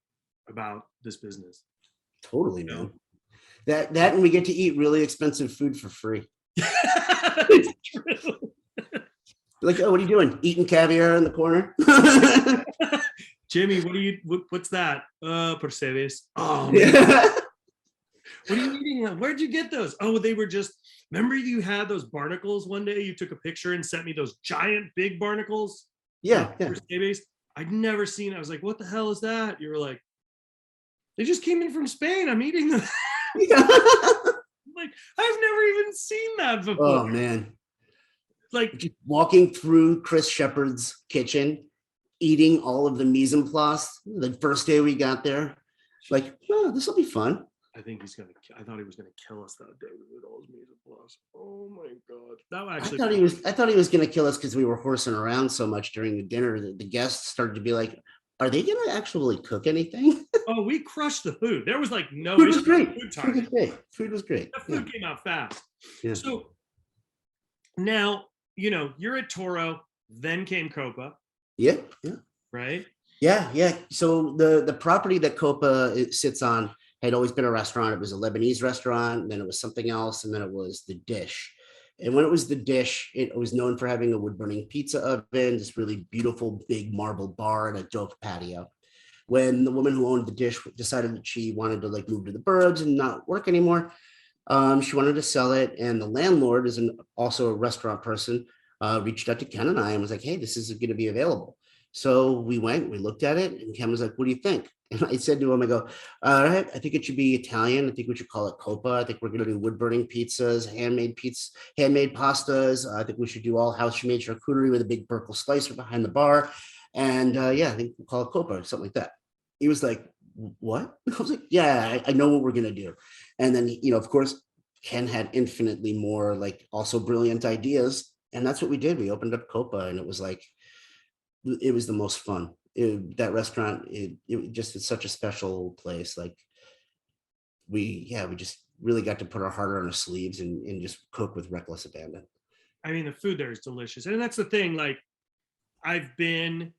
about this business. Totally, man. That and we get to eat really expensive food for free. It's true. Like, oh, what are you doing? Eating caviar in the corner? Jimmy, what's that? Percebes. Oh, man. What are you eating? Where'd you get those? Oh, they were just, remember you had those barnacles one day? You took a picture and sent me those giant big barnacles? Yeah. Percebes. I'd never seen it. I was like, what the hell is that? You were like, they just came in from Spain. I'm eating them. Like, I've never even seen that before. Oh, man. Like just walking through Chris Shepard's kitchen, eating all of the mise en place the first day we got there. Like, oh, this will be fun. I think I thought he was gonna kill us that day with all his mise en place. Oh my God. That actually I thought he was gonna kill us because we were horsing around so much during the dinner that the guests started to be like, are they gonna actually cook anything? Oh, we crushed the food. There was like no food was great. Food was great. The food came out fast. Yeah. So now, you're at Toro, then came Coppa. Yeah. Right? Yeah. So the property that Coppa sits on had always been a restaurant. It was a Lebanese restaurant, then it was something else, and then it was the Dish. And when it was the Dish, it was known for having a wood-burning pizza oven, this really beautiful big marble bar, and a dope patio. When the woman who owned the Dish decided that she wanted to move to the burbs and not work anymore, she wanted to sell it, and the landlord is also a restaurant person, reached out to Ken and I and was like, hey, this is going to be available. So we went, we looked at it, and Ken was like, what do you think? And I said to him, I go, all right, I think it should be Italian. I think we should call it Coppa. I think we're going to do wood-burning pizzas, handmade pastas. I think we should do all house-made charcuterie with a big Burkle slicer behind the bar. And I think we'll call it Coppa or something like that. He was like, what? I was like, yeah, I know what we're going to do. And then, of course, Ken had infinitely more like also brilliant ideas. And that's what we did. We opened up Coppa, and it was like, it was the most fun. That restaurant, it just is such a special place. Like we just really got to put our heart on our sleeves and just cook with reckless abandon. I mean, the food there is delicious. And that's the thing, like I've eaten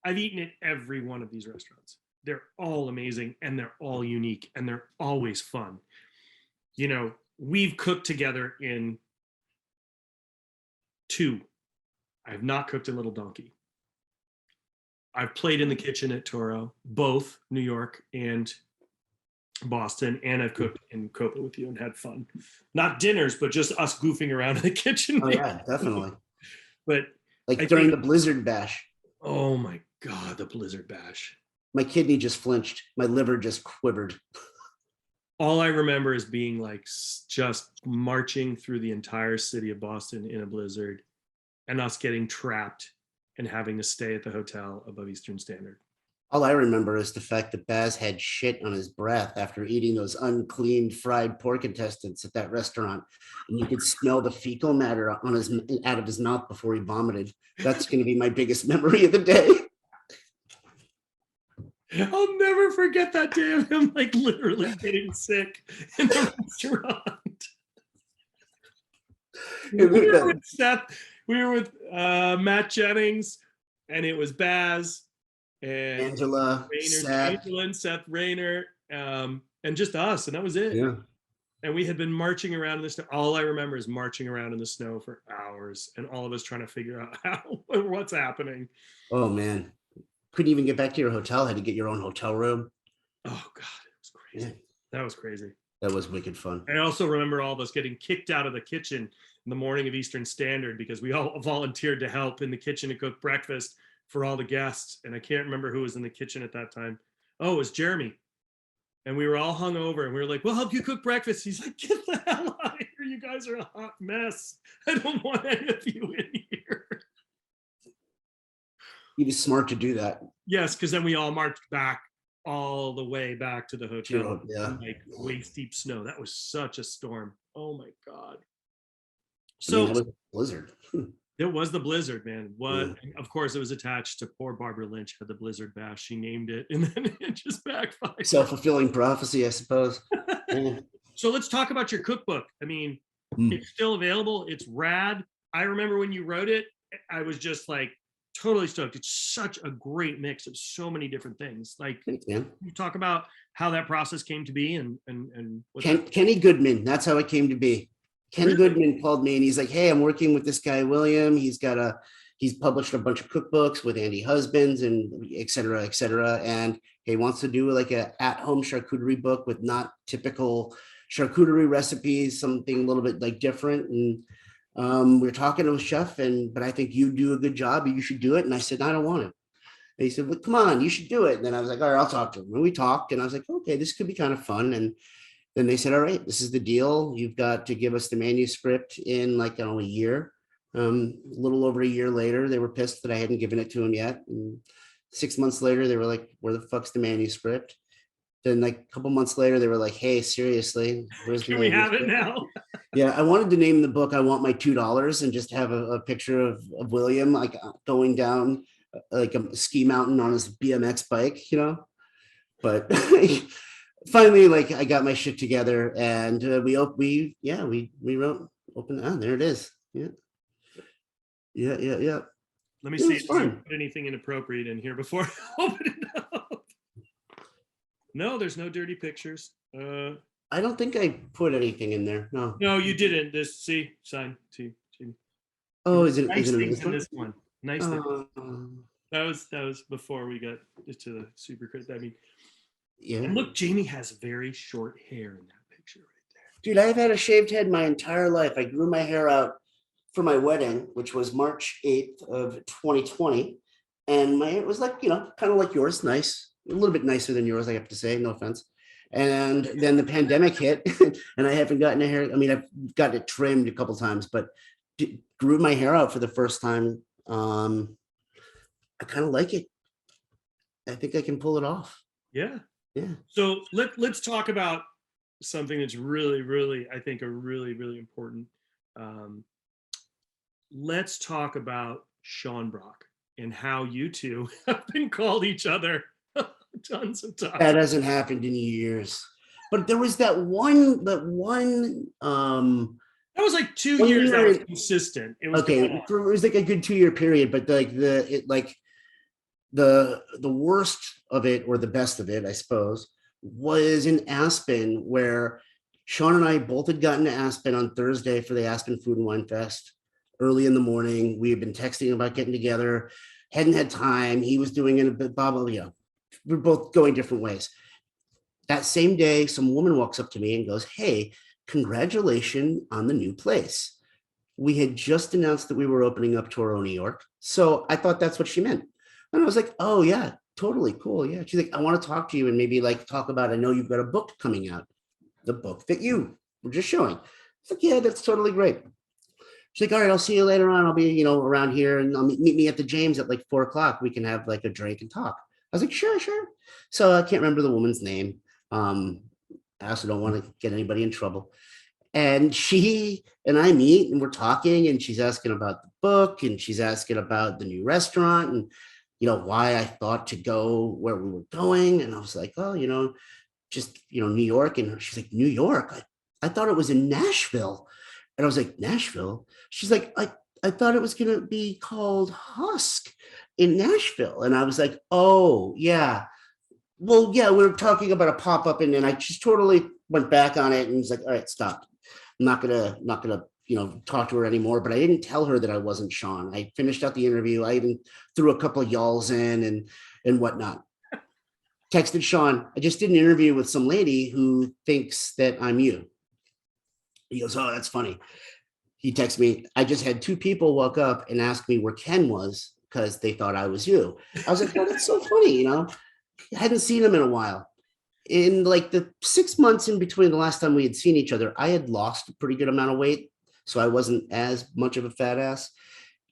at every one of these restaurants. They're all amazing and they're all unique and they're always fun. You know, we've cooked together in two. I have not cooked in Little Donkey. I've played in the kitchen at Toro, both New York and Boston, and I've cooked in Coppa with you and had fun. Not dinners, but just us goofing around in the kitchen. Oh yeah, definitely. But Like I during think, the Blizzard Bash, oh my God, the Blizzard Bash. my kidney just flinched. My liver just quivered. All I remember is being like just marching through the entire city of Boston in a blizzard and us getting trapped and having to stay at the hotel above Eastern Standard. All I remember is the fact that Baz had shit on his breath after eating those unclean fried pork intestines at that restaurant. And you could smell the fecal matter on his out of his mouth before he vomited. That's going to be my biggest memory of the day. I'll never forget that day of him like literally getting sick in the restaurant. We were with Seth, we were with Matt Jennings, and it was Baz and Angela, Seth. Angela and Seth Rayner, and just us, and that was it. Yeah. And we had been marching around in the snow. All I remember is marching around in the snow for hours, and all of us trying to figure out what's happening. Oh man, couldn't even get back to your hotel. Had to get your own hotel room. Oh God, it was crazy. Yeah. That was crazy. That was wicked fun. I also remember all of us getting kicked out of the kitchen in the morning of Eastern Standard because we all volunteered to help in the kitchen to cook breakfast for all the guests. And I can't remember who was in the kitchen at that time. Oh, it was Jeremy. And we were all hung over and we were like, we'll help you cook breakfast. He's like, get the hell out of here. You guys are a hot mess. I don't want any of you in here. He was smart to do that. Yes, because then we all marched back all the way back to the hotel. Yeah. Like waist deep snow. That was such a storm. Oh my God. So that was a blizzard. It was the blizzard, man. What? Yeah. Of course, it was attached to poor Barbara Lynch had the Blizzard Bash. She named it, and then it just backfired. Self-fulfilling prophecy, I suppose. Yeah. So let's talk about your cookbook. I mean, it's still available. It's rad. I remember when you wrote it, I was just like totally stoked. It's such a great mix of so many different things. Like, you talk about how that process came to be, and Kenny Goodman. That's how it came to be. Ken Goodman called me and he's like, hey, I'm working with this guy, William. He's published a bunch of cookbooks with Andy Husbands and et cetera. And he wants to do like a at-home charcuterie book with not typical charcuterie recipes, something a little bit like different. And we're talking to a chef, but I think you do a good job. You should do it. And I said, I don't want to. And he said, well, come on, you should do it. And then I was like, all right, I'll talk to him. And we talked and I was like, okay, this could be kind of fun. And then they said, all right, this is the deal. You've got to give us the manuscript in like, a year. A little over a year later, they were pissed that I hadn't given it to them yet. And 6 months later, they were like, where the fuck's the manuscript? Then like a couple months later, they were like, hey, seriously, where's the manuscript? Can we have it now? Yeah, I wanted to name the book, I Want My $2, and just have a picture of William like going down like a ski mountain on his BMX bike, but finally, like I got my shit together and we wrote, there it is. Yeah. Let me see if you put anything inappropriate in here before I open it up. No, there's no dirty pictures. I don't think I put anything in there. No, you didn't. Sign. Oh, is it? Nice is it things in this one? Nice things. That was before we got to the super crit. I mean, yeah. And look, Jamie has very short hair in that picture right there. Dude, I've had a shaved head my entire life. I grew my hair out for my wedding, which was March 8th of 2020. And my hair was like, kind of like yours, nice, a little bit nicer than yours, I have to say, no offense. And then the pandemic hit and I haven't gotten a hair. I mean, I've gotten it trimmed a couple times, but grew my hair out for the first time. I kind of like it. I think I can pull it off. Yeah. So let's talk about something that's really, really, I think, a really, really important. Um, let's talk about Sean Brock and how you two have been called each other tons of times. That hasn't happened in years. But there was that one, That was like 2 years that year was consistent. It was okay, it was like a good 2 year period, but like the worst of it, or the best of it, I suppose, was in Aspen, where Sean and I both had gotten to Aspen on Thursday for the Aspen Food and Wine Fest early in the morning. We had been texting about getting together, hadn't had time. He was doing it a bit, blah, blah, you know, we're both going different ways. That same day, some woman walks up to me and goes, "Hey, congratulations on the new place." We had just announced that we were opening up Toro, New York. So I thought that's what she meant. And I was like, "Oh, yeah, totally cool. Yeah." She's like, "I want to talk to you and maybe like talk about, I know you've got a book coming out, the book that you were just showing." It's like, "Yeah, that's totally great." She's like, "All right, I'll see you later on. I'll be, you know, around here, and I'll meet me at the James at like 4 o'clock. We can have like a drink and talk." I was like, "Sure, sure." So I can't remember the woman's name. Um, I also don't want to get anybody in trouble. And she and I meet and we're talking, and she's asking about the book, and she's asking about the new restaurant, and, you know, why I thought to go where we were going. And I was like, "Oh, you know, just, you know, New York." And she's like, "New York? I thought it was in Nashville." And I was like, "Nashville?" She's like, I thought it was going to be called Husk in Nashville." And I was like, "Oh, yeah. Well, yeah, we were talking about a pop-up." And then I just totally went back on it and was like, "All right, stop. I'm not gonna, you know, talk to her anymore." But I didn't tell her that I wasn't Sean. I finished out the interview. I even threw a couple of y'alls in and whatnot. Texted Sean, "I just did an interview with some lady who thinks that I'm you." He goes, "Oh, that's funny." He texts me, "I just had two people walk up and ask me where Ken was because they thought I was you." I was like, "Oh, that's so funny, you know." I hadn't seen him in a while. In like the 6 months in between the last time we had seen each other, I had lost a pretty good amount of weight. So I wasn't as much of a fat ass.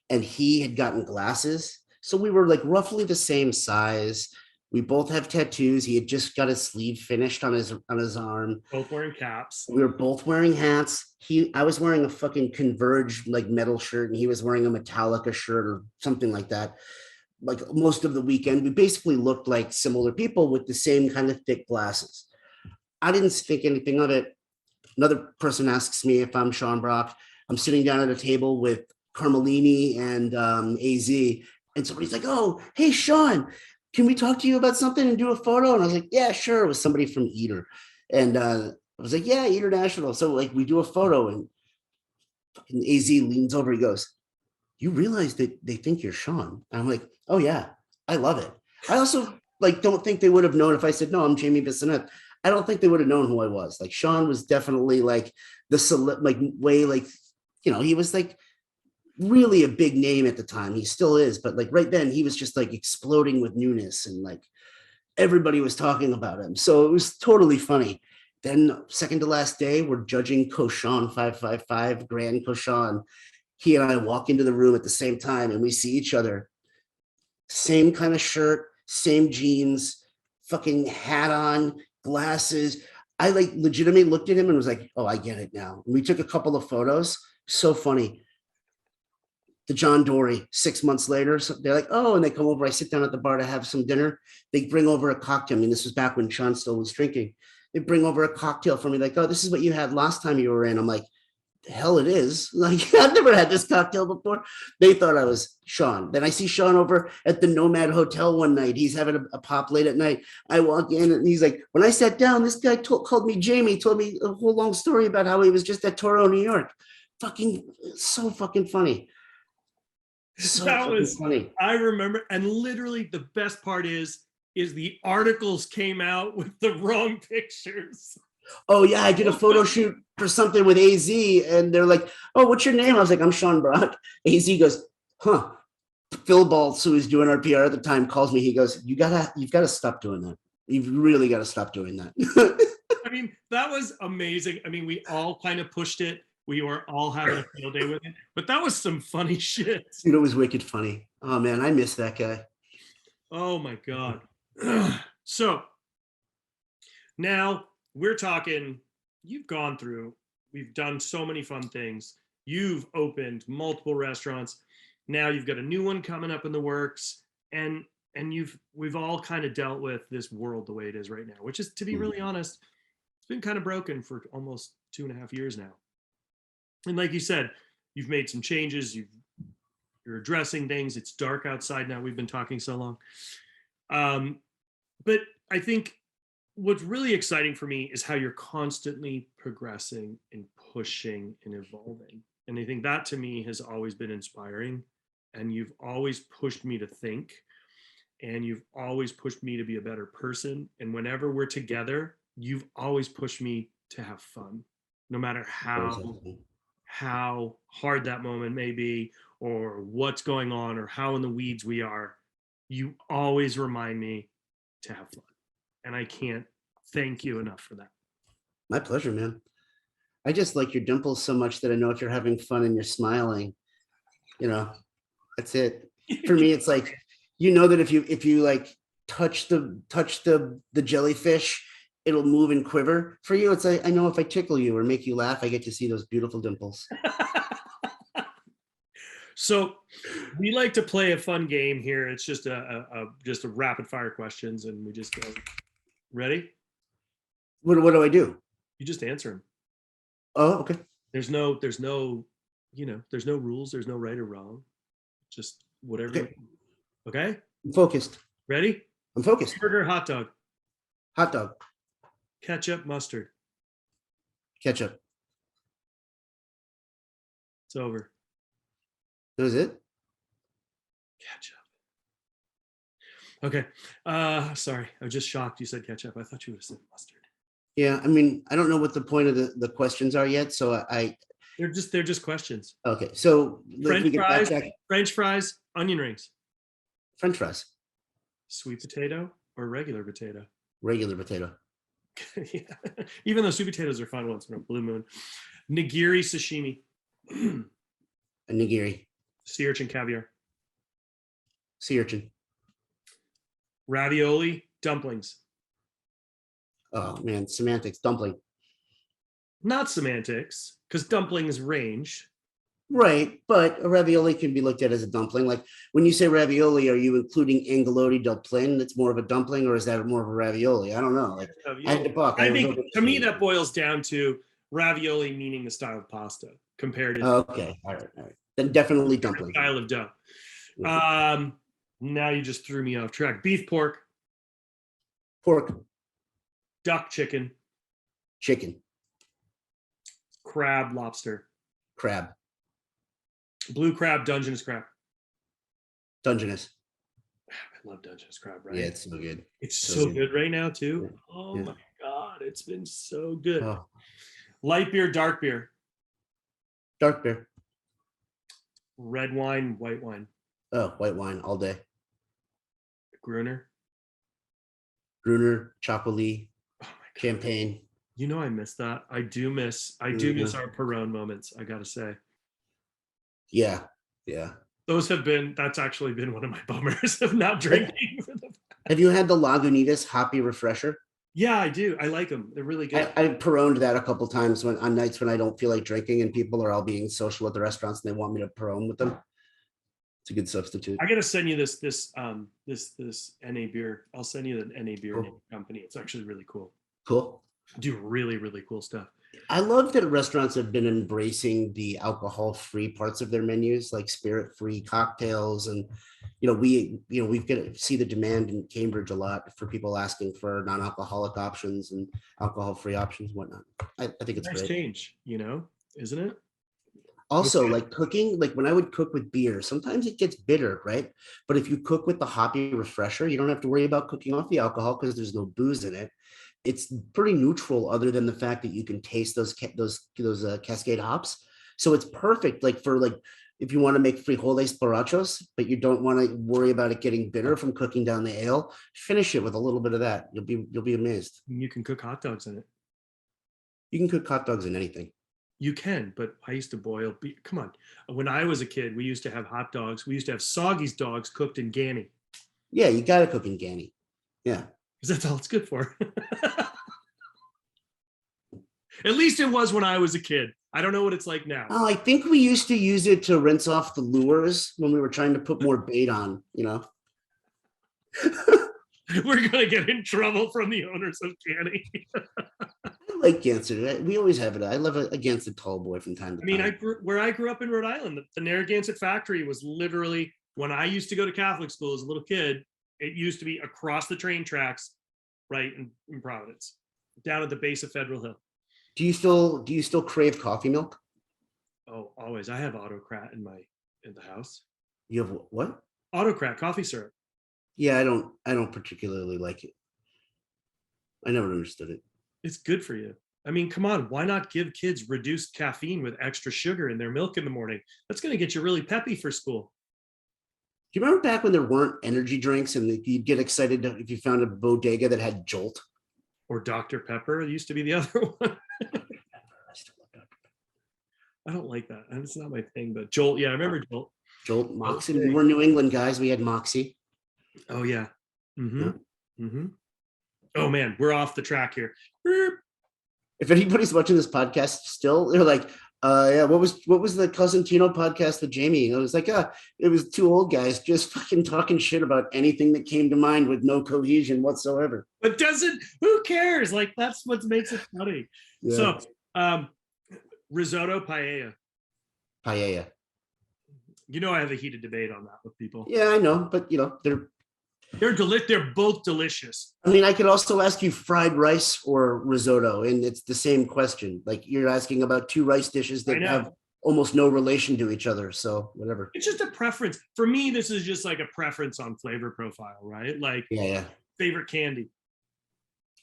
And he had gotten glasses. So we were like roughly the same size. We both have tattoos. He had just got his sleeve finished on his arm. Both wearing caps. We were both wearing hats. I was wearing a fucking Converge like metal shirt, and he was wearing a Metallica shirt or something like that. Like most of the weekend, we basically looked like similar people with the same kind of thick glasses. I didn't think anything of it. Another person asks me if I'm Sean Brock. I'm sitting down at a table with Carmelini and AZ, and somebody's like, "Oh, hey, Sean, can we talk to you about something and do a photo?" And I was like, "Yeah, sure." It was somebody from Eater. And I was like, "Yeah, Eater National." So like we do a photo, and AZ leans over, he goes, "You realize that they think you're Sean?" And I'm like, "Oh yeah, I love it." I also like don't think they would have known if I said, "No, I'm Jamie Bissonnette." I don't think they would have known who I was. Like Sean was definitely like like way like, you know, he was like really a big name at the time. He still is, but like right then he was just like exploding with newness, and like everybody was talking about him. So it was totally funny. Then second to last day, we're judging Cochon 555 Grand Cochon. He and I walk into the room at the same time, and we see each other. Same kind of shirt, same jeans, fucking hat on, glasses. I like legitimately looked at him and was like, "Oh, I get it now." And we took a couple of photos. So funny. The John Dory, 6 months later, so they're like, "Oh," and they come over. I sit down at the bar to have some dinner. They bring over a cocktail. I mean, this was back when Sean still was drinking. They bring over a cocktail for me, like, "Oh, this is what you had last time you were in." I'm like, "The hell it is." Like, I've never had this cocktail before. They thought I was Sean. Then I see Sean over at the Nomad Hotel one night. He's having a pop late at night. I walk in and he's like, "When I sat down, this guy called me Jamie, told me a whole long story about how he was just at Toro, New York." Fucking so fucking funny. So That fucking was, funny. I remember, and literally the best part is the articles came out with the wrong pictures. Oh yeah, I did a photo shoot for something with AZ, and they're like, "Oh, what's your name?" I was like, "I'm Sean Brock." AZ goes, "Huh." Phil Baltz, who was doing our PR at the time, calls me. He goes, you've got to stop doing that. You've really got to stop doing that." I mean, that was amazing. I mean, we all kind of pushed it. We were all having a field day with it, but that was some funny shit. Dude, it was wicked funny. Oh man, I miss that guy. Oh my God. So now we're talking you've gone through, we've done so many fun things. You've opened multiple restaurants. Now you've got a new one coming up in the works. And we've all kind of dealt with this world the way it is right now, which is, to be really honest, it's been kind of broken for almost 2.5 years now. And like you said, you've made some changes. You're addressing things. It's dark outside now. We've been talking so long. But I think what's really exciting for me is how you're constantly progressing and pushing and evolving. And I think that to me has always been inspiring. And you've always pushed me to think, and you've always pushed me to be a better person. And whenever we're together, you've always pushed me to have fun, no matter how hard that moment may be, or what's going on, or how in the weeds we are. You always remind me to have fun. And I can't thank you enough for that. My pleasure, man. I just like your dimples so much that I know if you're having fun and you're smiling, that's it. For me, it's like, that if you like touch the jellyfish, it'll move and quiver. For you, it's like, I know if I tickle you or make you laugh, I get to see those beautiful dimples. So we like to play a fun game here. It's just a rapid fire questions, and we just go. Ready? What do I do? You just answer them. Oh, okay. There's no rules. There's no right or wrong. Just whatever. Okay. Okay? I'm focused. Ready? I'm focused. Burger, hot dog. Hot dog. Ketchup, mustard. Ketchup. It's over. That was it? Ketchup. Okay. Sorry. I was just shocked you said ketchup. I thought you would have said mustard. Yeah, I mean, I don't know what the point of the questions are yet, so They're just questions. Okay, so French fries, onion rings. French fries. Sweet potato or regular potato? Regular potato. Yeah. Even though sweet potatoes are fun once in a blue moon. Nigiri sashimi. A nigiri. Sea urchin caviar. Sea urchin. Ravioli, dumplings. Oh man, semantics. Dumpling. Not semantics, because dumplings range. Right, but a ravioli can be looked at as a dumpling. Like when you say ravioli, are you including angolotti dumpling? That's more of a dumpling, or is that more of a ravioli? I don't know. Like I think to me that boils down to ravioli meaning the style of pasta compared to okay, all right. Then definitely dumpling. Style of dough. Now you just threw me off track. Beef, pork, duck, chicken, crab, lobster, crab, blue crab, Dungeness crab. Dungeness. I love Dungeness crab, right? Yeah, it's so good. It's so good right now too. Yeah. Oh my God, it's been so good. Oh. Light beer, dark beer. Dark beer. Red wine, white wine. Oh, white wine all day. Gruner, Chocolat, champagne. I miss that. I do miss our Peroni moments, I gotta say. Yeah. That's actually been one of my bummers of not drinking. Have you had the Lagunitas Hoppy Refresher? Yeah, I do. I like them. They're really good. I Peroned that a couple times on nights when I don't feel like drinking and people are all being social at the restaurants and they want me to Peron with them. It's a good substitute. I gotta send you this NA beer. I'll send you the NA beer company. It's actually really cool. Cool. Do really, really cool stuff. I love that restaurants have been embracing the alcohol-free parts of their menus, like spirit-free cocktails, and we've got to see the demand in Cambridge a lot for people asking for non-alcoholic options and alcohol-free options, whatnot. I think it's nice great. Change, isn't it? Also, like cooking, like when I would cook with beer, sometimes it gets bitter, right? But if you cook with the hoppy refresher, you don't have to worry about cooking off the alcohol because there's no booze in it. It's pretty neutral, other than the fact that you can taste those Cascade hops. So it's perfect, like for if you want to make frijoles borrachos, but you don't want to worry about it getting bitter from cooking down the ale. Finish it with a little bit of that. You'll be amazed. You can cook hot dogs in it. You can cook hot dogs in anything. You can, but I used to boil. Come on, when I was a kid, we used to have hot dogs. We used to have Soggy's dogs cooked in Ganny. Yeah, you got to cook in Ganny. Yeah. Because that's all it's good for. At least it was when I was a kid. I don't know what it's like now. Oh, I think we used to use it to rinse off the lures when we were trying to put more bait on, you know. We're gonna get in trouble from the owners of Canny. I like Gansett. We always have it. I love a Gansett tall boy from time to time. I mean, where I grew up in Rhode Island, the Narragansett factory was literally, when I used to go to Catholic school as a little kid, it used to be across the train tracks, right in Providence, down at the base of Federal Hill. Do you still crave coffee milk? Oh, always. I have Autocrat in the house. You have what? Autocrat coffee syrup. Yeah, I don't particularly like it. I never understood it. It's good for you. I mean, come on, why not give kids reduced caffeine with extra sugar in their milk in the morning? That's going to get you really peppy for school. Do you remember back when there weren't energy drinks and you'd get excited if you found a bodega that had Jolt? Or Dr. Pepper used to be the other one. I don't like that. It's not my thing, but Jolt, yeah, I remember Jolt. Jolt, Moxie. We were New England guys. We had Moxie. Oh, yeah. Mm-hmm. Yeah. Mm-hmm. Oh, man, we're off the track here. If anybody's watching this podcast still, they're like, yeah, what was the Cosentino podcast with Jamie? And it was like, it was two old guys just fucking talking shit about anything that came to mind with no cohesion whatsoever. But who cares? Like, that's what makes it funny. Yeah. So, risotto, paella. Paella. You know, I have a heated debate on that with people. Yeah, I know, but you know, they're both delicious. I mean, I could also ask you fried rice or risotto, and it's the same question. Like, you're asking about two rice dishes that have almost no relation to each other. So whatever. It's just a preference. For me, this is just like a preference on flavor profile, right? Like, yeah. Favorite candy.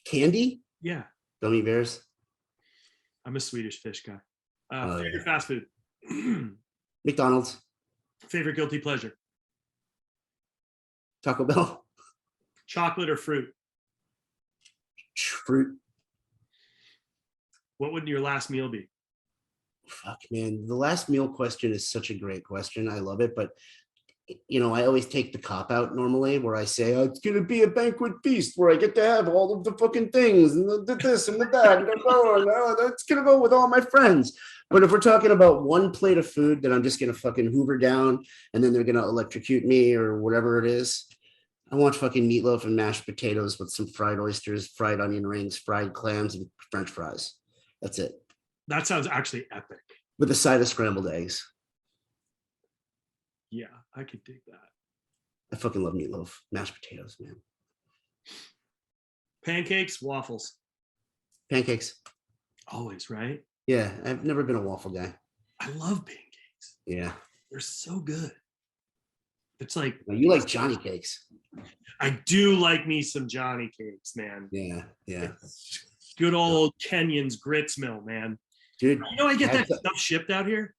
Candy? Yeah. Gummy bears. I'm a Swedish fish guy. Favorite fast food. McDonald's. Favorite guilty pleasure. Taco Bell. Chocolate or fruit? Fruit. What would your last meal be? Fuck, man. The last meal question is such a great question. I love it. But, you know, I always take the cop out normally where I say, it's going to be a banquet feast where I get to have all of the fucking things and the this and the that. And that's going to go with all my friends. But if we're talking about one plate of food that I'm just going to fucking hoover down and then they're going to electrocute me or whatever it is, I want fucking meatloaf and mashed potatoes with some fried oysters, fried onion rings, fried clams, and French fries. That's it. That sounds actually epic. With a side of scrambled eggs. Yeah, I could dig that. I fucking love meatloaf, mashed potatoes, man. Pancakes, waffles. Pancakes. Always, right? Yeah, I've never been a waffle guy. I love pancakes. Yeah. They're so good. It's like... You like Johnny cakes. I do like me some Johnny cakes, man. Yeah. It's good old Kenyon's grits mill, man. Dude. You know I get that stuff shipped out here?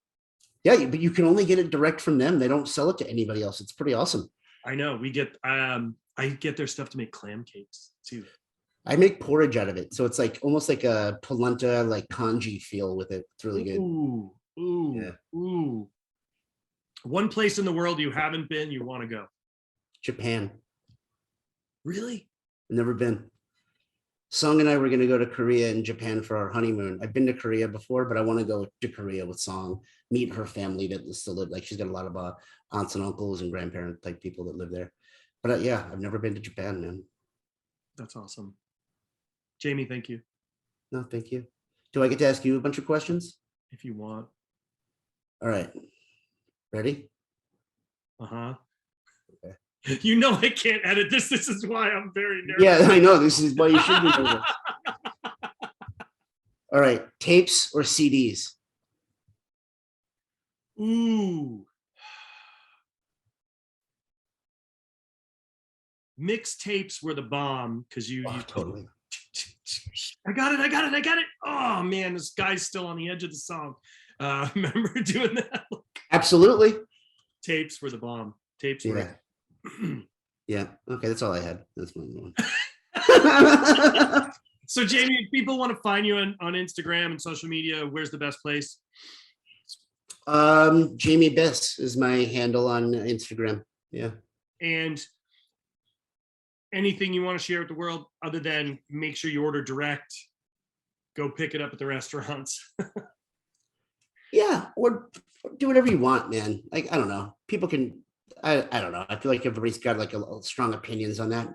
Yeah, but you can only get it direct from them. They don't sell it to anybody else. It's pretty awesome. I know. We get... I get their stuff to make clam cakes, too. I make porridge out of it. So it's like almost like a polenta, like congee feel with it. It's really good. Ooh. One place in the world you haven't been, you want to go? Japan. Really? Never been. Song and I were going to go to Korea and Japan for our honeymoon. I've been to Korea before, but I want to go to Korea with Song, meet her family that still live. Like, she's got a lot of aunts and uncles and grandparent type people that live there. But yeah, I've never been to Japan, man. That's awesome. Jamie, thank you. No, thank you. Do I get to ask you a bunch of questions? If you want. All right. Ready? Uh-huh. Okay. You know I can't edit this. This is why I'm very nervous. Yeah, I know. This is why you should be nervous. All right. Tapes or CDs? Ooh. Mixtapes were the bomb because you totally. I got it. Oh man, this guy's still on the edge of the song. Remember doing that? Absolutely. Tapes were the bomb. Tapes were. Yeah. Okay, that's all I had. That's my one. So Jamie, if people want to find you on Instagram and social media, where's the best place? Jamie Biss is my handle on Instagram. Yeah. And anything you want to share with the world other than make sure you order direct, go pick it up at the restaurants. Yeah, or do whatever you want, man. Like, I don't know. People can, I don't know. I feel like everybody's got like a strong opinions on that.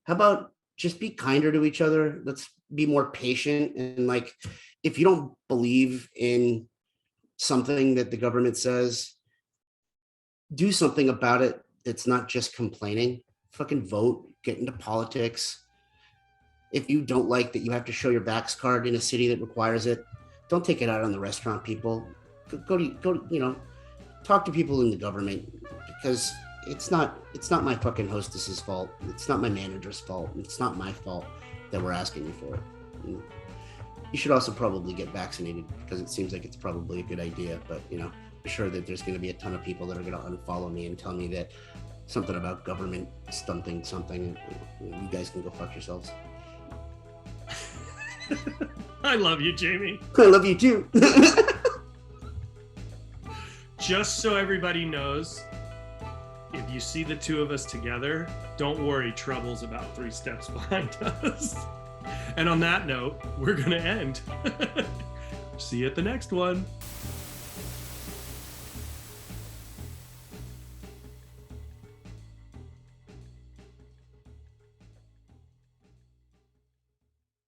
How about just be kinder to each other? Let's be more patient. And like, if you don't believe in something that the government says, do something about it that's not just complaining. Fucking vote, get into politics. If you don't like that you have to show your Vax card in a city that requires it, don't take it out on the restaurant people. Go to talk to people in the government, because it's not my fucking hostess's fault. It's not my manager's fault. It's not my fault that we're asking you for it. And you should also probably get vaccinated, because it seems like it's probably a good idea, but I'm sure that there's going to be a ton of people that are going to unfollow me and tell me that something about government stunting something. You guys can go fuck yourselves. I love you, Jamie. I love you too. Just so everybody knows, if you see the two of us together, don't worry, trouble's about 3 steps behind us. And on that note, we're going to end. See you at the next one.